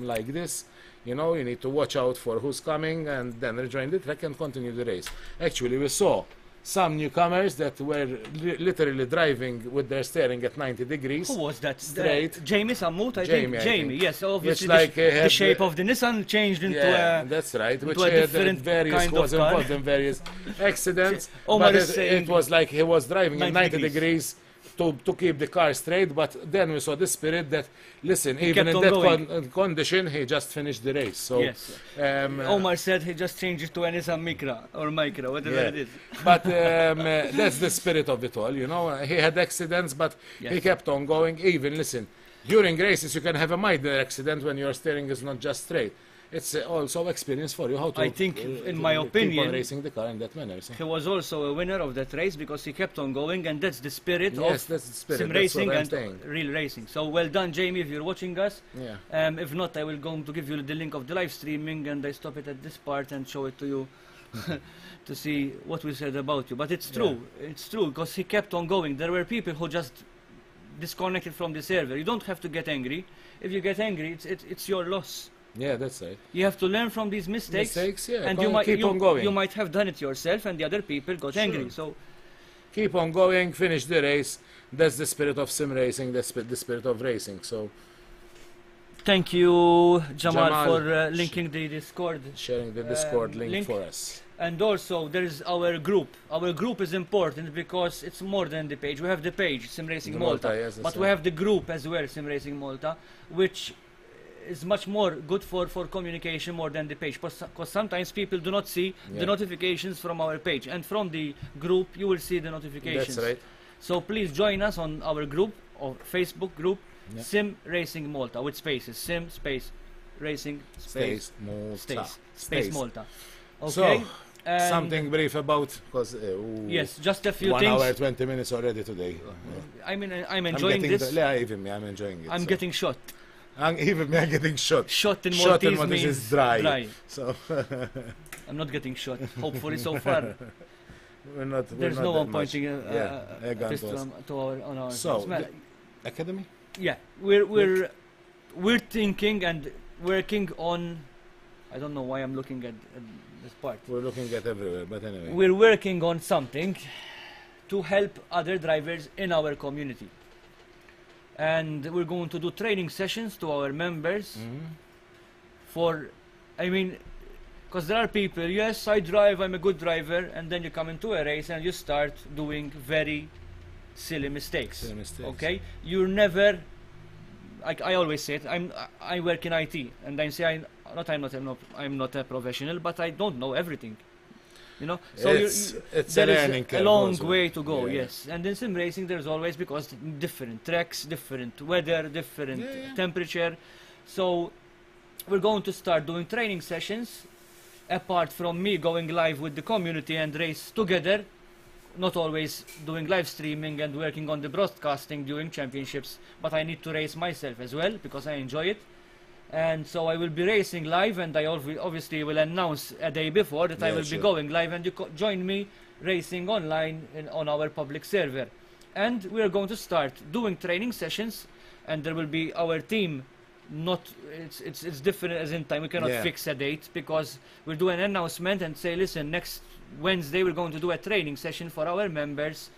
[SPEAKER 2] like this. You know, you need to watch out for who's coming and then rejoin the track and continue the race. Actually, we saw some newcomers that were literally driving with their steering at 90 degrees.
[SPEAKER 3] Who was that?
[SPEAKER 2] Straight.
[SPEAKER 3] Jamie Samut, I think. Jamie, yes. Obviously,
[SPEAKER 2] like
[SPEAKER 3] the shape of the Nissan changed into
[SPEAKER 2] that's right. Which
[SPEAKER 3] a different
[SPEAKER 2] various
[SPEAKER 3] kind
[SPEAKER 2] was
[SPEAKER 3] of car.
[SPEAKER 2] involved in various accidents.
[SPEAKER 3] Omar
[SPEAKER 2] but
[SPEAKER 3] is saying
[SPEAKER 2] it was like he was driving at 90
[SPEAKER 3] degrees.
[SPEAKER 2] degrees to keep the car straight. But then we saw the spirit that, listen,
[SPEAKER 3] He
[SPEAKER 2] even
[SPEAKER 3] kept
[SPEAKER 2] in
[SPEAKER 3] on
[SPEAKER 2] that condition, he just finished the race. So
[SPEAKER 3] yes. Omar said he just changed it to a Nissan Micra or Micra, whatever it is.
[SPEAKER 2] But that's the spirit of it all, you know. He had accidents, but he kept on going. Even, listen, during races you can have a minor accident when your steering is not just straight. It's also experience for you how to.
[SPEAKER 3] I think, in my opinion,
[SPEAKER 2] keep on racing the car in that manner. So.
[SPEAKER 3] He was also a winner of that race because he kept on going, and that's the spirit of
[SPEAKER 2] that's the spirit.
[SPEAKER 3] sim
[SPEAKER 2] That's
[SPEAKER 3] racing
[SPEAKER 2] what I'm
[SPEAKER 3] and
[SPEAKER 2] saying.
[SPEAKER 3] real racing. So well done, Jamie, if you're watching us.
[SPEAKER 2] Yeah.
[SPEAKER 3] If not, I will go to give you the link of the live streaming, and I stop it at this part and show it to you to see what we said about you. But it's true. It's true because he kept on going. There were people who just disconnected from the server. You don't have to get angry. If you get angry, it's your loss.
[SPEAKER 2] Yeah, that's right.
[SPEAKER 3] You have to learn from these mistakes.
[SPEAKER 2] And
[SPEAKER 3] you might
[SPEAKER 2] keep on going.
[SPEAKER 3] You might have done it yourself, and the other people got angry. So
[SPEAKER 2] keep on going, finish the race. That's the spirit of sim racing. That's the spirit of racing. So
[SPEAKER 3] thank you, Jamal, for linking the Discord,
[SPEAKER 2] sharing the Discord link for us.
[SPEAKER 3] And also, there is our group. Our group is important because it's more than the page. We have the page, Sim Racing Malta,
[SPEAKER 2] yes,
[SPEAKER 3] but we have the group as well, Sim Racing Malta, which is much more good for communication more than the page, because sometimes people do not see the notifications from our page, and from the group you will see the notifications.
[SPEAKER 2] That's right.
[SPEAKER 3] So please join us on our group or Facebook group, Sim Racing Malta, with spaces, Sim space Racing space Malta. Okay.
[SPEAKER 2] So something brief about, because
[SPEAKER 3] yes, just a few
[SPEAKER 2] 1
[SPEAKER 3] things.
[SPEAKER 2] 1 hour 20 minutes already today.
[SPEAKER 3] I mean, I'm enjoying this.
[SPEAKER 2] Even me, I'm enjoying it.
[SPEAKER 3] I'm getting shot.
[SPEAKER 2] Even me, I'm getting shot.
[SPEAKER 3] Shot in Maltese means
[SPEAKER 2] is dry. So
[SPEAKER 3] I'm not getting shot. Hopefully, so far. There's no one pointing a pistol on our.
[SPEAKER 2] So, academy.
[SPEAKER 3] Yeah, we're thinking and working on. I don't know why I'm looking at this part.
[SPEAKER 2] We're looking at everywhere, but anyway.
[SPEAKER 3] We're working on something to help other drivers in our community. And we're going to do training sessions to our members because there are people, yes, I drive, I'm a good driver, and then you come into a race and you start doing very silly mistakes. Okay? You're never, like I always say it, I work in IT, and I say I'm not a professional, but I don't know everything. You know, so
[SPEAKER 2] it's
[SPEAKER 3] there
[SPEAKER 2] is
[SPEAKER 3] a long way to go. Yes, and in sim racing there's always, because different tracks, different weather, different temperature. So we're going to start doing training sessions apart from me going live with the community and race together. Not always doing live streaming and working on the broadcasting during championships, but I need to race myself as well because I enjoy it. And so I will be racing live, and I obviously will announce a day before that I will be going live, and you join me racing online on our public server. And we are going to start doing training sessions, and there will be our team not it's different as in time. We cannot
[SPEAKER 2] Yeah.
[SPEAKER 3] fix a date because we'll do an announcement and say, listen, next Wednesday we're going to do a training session for our members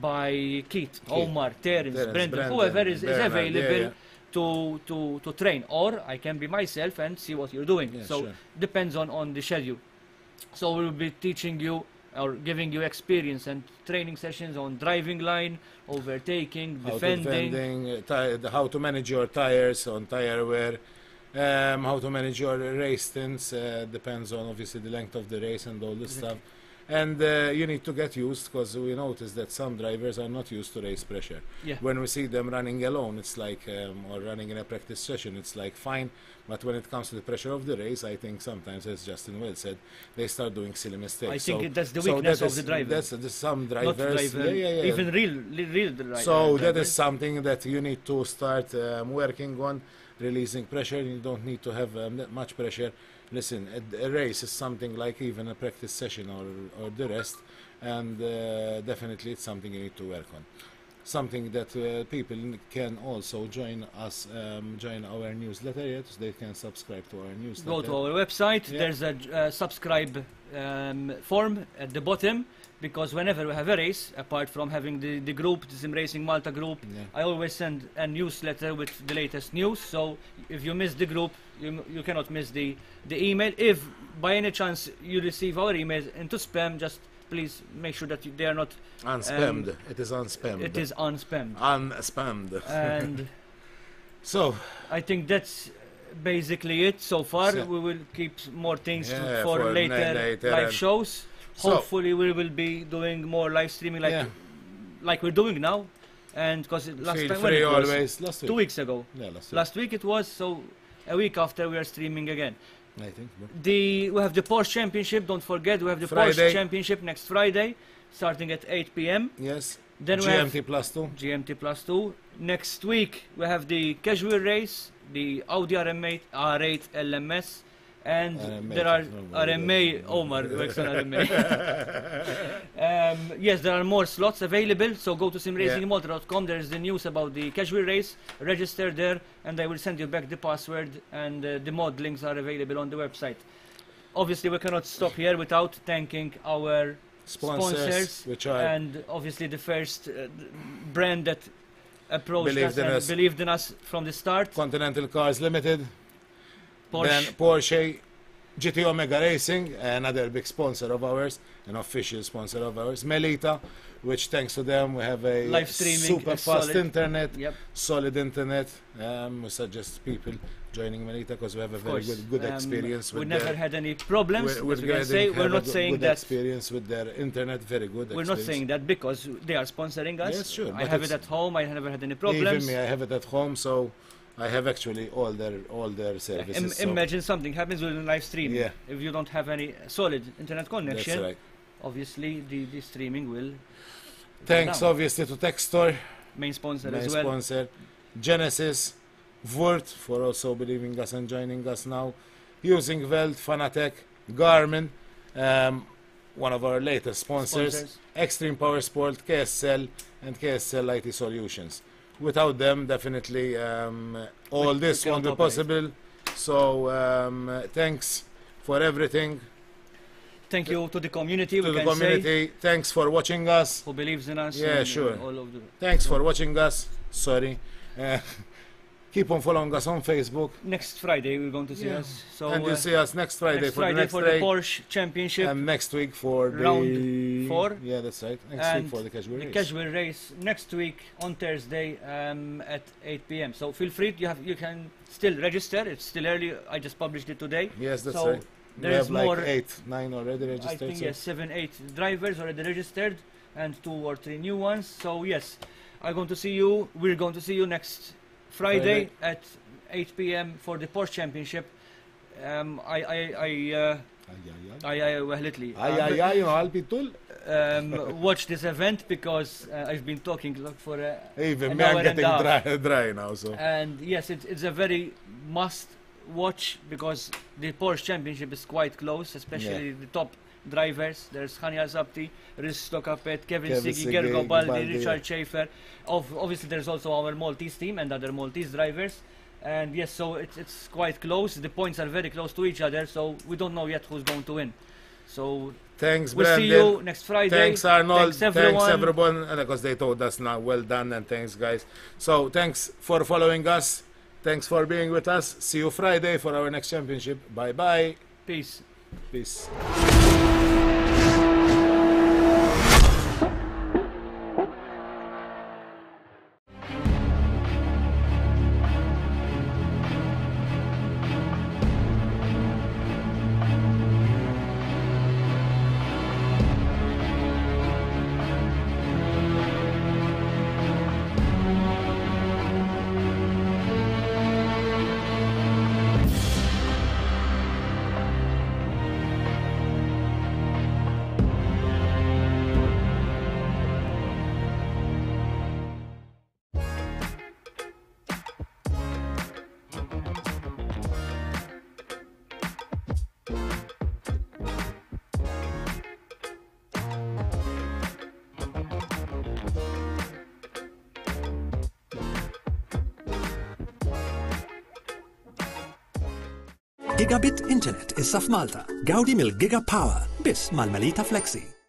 [SPEAKER 3] by Keith, Omar, Terence, Brendan, whoever is
[SPEAKER 2] Bernard,
[SPEAKER 3] available
[SPEAKER 2] yeah.
[SPEAKER 3] to train, or I can be myself and see what you're doing.
[SPEAKER 2] Yeah,
[SPEAKER 3] so
[SPEAKER 2] sure.
[SPEAKER 3] depends on the schedule. So we'll be teaching you or giving you experience and training sessions on driving line, overtaking, defending.
[SPEAKER 2] How to manage your tires on tire wear, how to manage your race stints, depends on obviously the length of the race and all this stuff. And you need to get used, because we notice that some drivers are not used to race pressure.
[SPEAKER 3] Yeah.
[SPEAKER 2] When we see them running alone, it's like, or running in a practice session, it's like fine. But when it comes to the pressure of the race, I think sometimes, as Justin well said, they start doing silly mistakes.
[SPEAKER 3] I think that's the
[SPEAKER 2] so
[SPEAKER 3] weakness
[SPEAKER 2] that
[SPEAKER 3] of the driver.
[SPEAKER 2] That's some
[SPEAKER 3] Not
[SPEAKER 2] drivers.
[SPEAKER 3] driver,
[SPEAKER 2] Yeah.
[SPEAKER 3] even real drivers.
[SPEAKER 2] So that is something that you need to start working on, releasing pressure. You don't need to have that much pressure. Listen, a race is something like even a practice session or the rest, and definitely it's something you need to work on. Something that people can also join us, join our newsletter yet, so they can subscribe to our newsletter.
[SPEAKER 3] Go to our website,
[SPEAKER 2] Yeah.
[SPEAKER 3] there's a subscribe form at the bottom, because whenever we have a race, apart from having the group, the Sim Racing Malta group,
[SPEAKER 2] Yeah.
[SPEAKER 3] I always send a newsletter with the latest news. So if you miss the group, you cannot miss the email. If by any chance you receive our emails into spam, just please make sure that they are not
[SPEAKER 2] Unspammed. It is unspammed.
[SPEAKER 3] It is unspammed.
[SPEAKER 2] Unspammed.
[SPEAKER 3] And
[SPEAKER 2] So,
[SPEAKER 3] I think that's basically it so far.
[SPEAKER 2] So-
[SPEAKER 3] We will keep more things
[SPEAKER 2] Yeah,
[SPEAKER 3] for
[SPEAKER 2] for
[SPEAKER 3] later
[SPEAKER 2] later
[SPEAKER 3] live
[SPEAKER 2] and-
[SPEAKER 3] shows.
[SPEAKER 2] So-
[SPEAKER 3] Hopefully we will be doing more live streaming
[SPEAKER 2] Yeah.
[SPEAKER 3] like we're doing now. And because last
[SPEAKER 2] feel
[SPEAKER 3] time when
[SPEAKER 2] free
[SPEAKER 3] it was
[SPEAKER 2] always. Last week.
[SPEAKER 3] 2 weeks ago.
[SPEAKER 2] Yeah, last week.
[SPEAKER 3] Last week it was, so a week after we are streaming again.
[SPEAKER 2] I think.
[SPEAKER 3] We have the Porsche Championship, don't forget, we have the
[SPEAKER 2] Friday.
[SPEAKER 3] Porsche Championship next Friday, starting at 8 p.m.
[SPEAKER 2] Yes.
[SPEAKER 3] Then we have
[SPEAKER 2] GMT plus 2.
[SPEAKER 3] GMT plus 2. Next week we have the casual race, the Audi RM8, R8 LMS, and
[SPEAKER 2] RMA,
[SPEAKER 3] there are
[SPEAKER 2] no,
[SPEAKER 3] RMA, Omar works on RMA. Yes, there are more slots available, so go to simracingmalta.com. There is the news about the casual race, register there, and I will send you back the password, and the mod links are available on the website. Obviously we cannot stop here without thanking our sponsors,
[SPEAKER 2] which are
[SPEAKER 3] and obviously the first brand that approached
[SPEAKER 2] Believed
[SPEAKER 3] us
[SPEAKER 2] in
[SPEAKER 3] and
[SPEAKER 2] us.
[SPEAKER 3] believed in us from the start.
[SPEAKER 2] Continental Cars Limited,
[SPEAKER 3] Porsche.
[SPEAKER 2] then Porsche, GT Omega Racing, another big sponsor of ours, an official sponsor of ours, Melita, which thanks to them we have a
[SPEAKER 3] Live streaming,
[SPEAKER 2] super
[SPEAKER 3] a
[SPEAKER 2] fast
[SPEAKER 3] solid-
[SPEAKER 2] internet,
[SPEAKER 3] Yep,
[SPEAKER 2] solid internet. We suggest people joining Melita because we have a
[SPEAKER 3] of
[SPEAKER 2] very
[SPEAKER 3] course.
[SPEAKER 2] good experience
[SPEAKER 3] We
[SPEAKER 2] with
[SPEAKER 3] never
[SPEAKER 2] their,
[SPEAKER 3] had any problems.
[SPEAKER 2] we're
[SPEAKER 3] as we can
[SPEAKER 2] getting
[SPEAKER 3] say.
[SPEAKER 2] have
[SPEAKER 3] We're
[SPEAKER 2] a
[SPEAKER 3] not
[SPEAKER 2] good-
[SPEAKER 3] saying
[SPEAKER 2] good
[SPEAKER 3] that.
[SPEAKER 2] experience with their internet, very good
[SPEAKER 3] We're not
[SPEAKER 2] experience.
[SPEAKER 3] saying that because they are sponsoring us.
[SPEAKER 2] Yes, sure,
[SPEAKER 3] I
[SPEAKER 2] but
[SPEAKER 3] have it
[SPEAKER 2] it's-
[SPEAKER 3] at home. I never had any
[SPEAKER 2] Even
[SPEAKER 3] problems.
[SPEAKER 2] me, I have it at home, so I have actually all their services. so
[SPEAKER 3] Imagine something happens with a live stream.
[SPEAKER 2] Yeah.
[SPEAKER 3] If you don't have any solid internet
[SPEAKER 2] that's
[SPEAKER 3] connection,
[SPEAKER 2] right.
[SPEAKER 3] obviously the streaming will. go
[SPEAKER 2] Thanks
[SPEAKER 3] down.
[SPEAKER 2] obviously to Textor,
[SPEAKER 3] Main sponsor
[SPEAKER 2] main
[SPEAKER 3] as well.
[SPEAKER 2] sponsor, Genesis, Vurt for also believing us and joining us now, using Welt, Fanatec, Garmin, one of our latest sponsors, Extreme Power Sport, KSL, and KSL IT Solutions. Without them, definitely all
[SPEAKER 3] We
[SPEAKER 2] this won't
[SPEAKER 3] cannot
[SPEAKER 2] be
[SPEAKER 3] operate.
[SPEAKER 2] possible. So thanks for everything
[SPEAKER 3] Thank you to the community.
[SPEAKER 2] to
[SPEAKER 3] we
[SPEAKER 2] the
[SPEAKER 3] can say,
[SPEAKER 2] community. Thanks for watching us.
[SPEAKER 3] who believes in us.
[SPEAKER 2] Yeah,
[SPEAKER 3] and,
[SPEAKER 2] sure.
[SPEAKER 3] All of the
[SPEAKER 2] Thanks for watching us. Sorry. Keep on following us on Facebook.
[SPEAKER 3] next Friday we're going to see
[SPEAKER 2] Yeah.
[SPEAKER 3] us. So
[SPEAKER 2] And you'll see us next Friday
[SPEAKER 3] next
[SPEAKER 2] for
[SPEAKER 3] Friday
[SPEAKER 2] the next
[SPEAKER 3] for
[SPEAKER 2] race.
[SPEAKER 3] the Porsche Championship.
[SPEAKER 2] And next week for
[SPEAKER 3] Round
[SPEAKER 2] the
[SPEAKER 3] 4.
[SPEAKER 2] Yeah, that's right. Next
[SPEAKER 3] And
[SPEAKER 2] week for the casual
[SPEAKER 3] the
[SPEAKER 2] race.
[SPEAKER 3] casual race next week on Thursday at 8 p.m. So feel free. You can still register. It's still early. I just published it today.
[SPEAKER 2] Yes, that's
[SPEAKER 3] So
[SPEAKER 2] right. We
[SPEAKER 3] there is
[SPEAKER 2] have like
[SPEAKER 3] more.
[SPEAKER 2] 8, 9 already
[SPEAKER 3] I
[SPEAKER 2] registered.
[SPEAKER 3] think
[SPEAKER 2] so-
[SPEAKER 3] yes, 7, 8 drivers already registered, and 2 or 3 new ones. So yes, I'm going to see you. We're going to see you next Friday at 8 p.m. for the Porsche Championship. وهلت لي.
[SPEAKER 2] Ay, Alpitul.
[SPEAKER 3] Watch this event because I've been talking for
[SPEAKER 2] Even
[SPEAKER 3] An
[SPEAKER 2] me, I'm
[SPEAKER 3] hour and
[SPEAKER 2] getting
[SPEAKER 3] a half.
[SPEAKER 2] dry now. So
[SPEAKER 3] and yes, it's a very must watch because the Porsche Championship is quite close, especially the top drivers. There's Hania Zabti, Risto Capet, Kevin
[SPEAKER 2] Kevin
[SPEAKER 3] Siggy,
[SPEAKER 2] Siggy,
[SPEAKER 3] Gergo Baldi,
[SPEAKER 2] Baldi.
[SPEAKER 3] Richard Schaefer. Obviously, there's also our Maltese team and other Maltese drivers. And yes, so it's quite close. The points are very close to each other, so we don't know yet who's going to win. So
[SPEAKER 2] thanks,
[SPEAKER 3] we'll
[SPEAKER 2] Brandon.
[SPEAKER 3] see you next Friday.
[SPEAKER 2] Thanks, Arnold.
[SPEAKER 3] Thanks, everyone.
[SPEAKER 2] Because they told us now. Well done, and thanks, guys. So thanks for following us. Thanks for being with us. See you Friday for our next championship. Bye-bye.
[SPEAKER 3] Peace.
[SPEAKER 2] Peace.
[SPEAKER 1] Gigabit Internet issa f'Malta. Gawdi mill-Giga Power biss mal-Malita Flexi.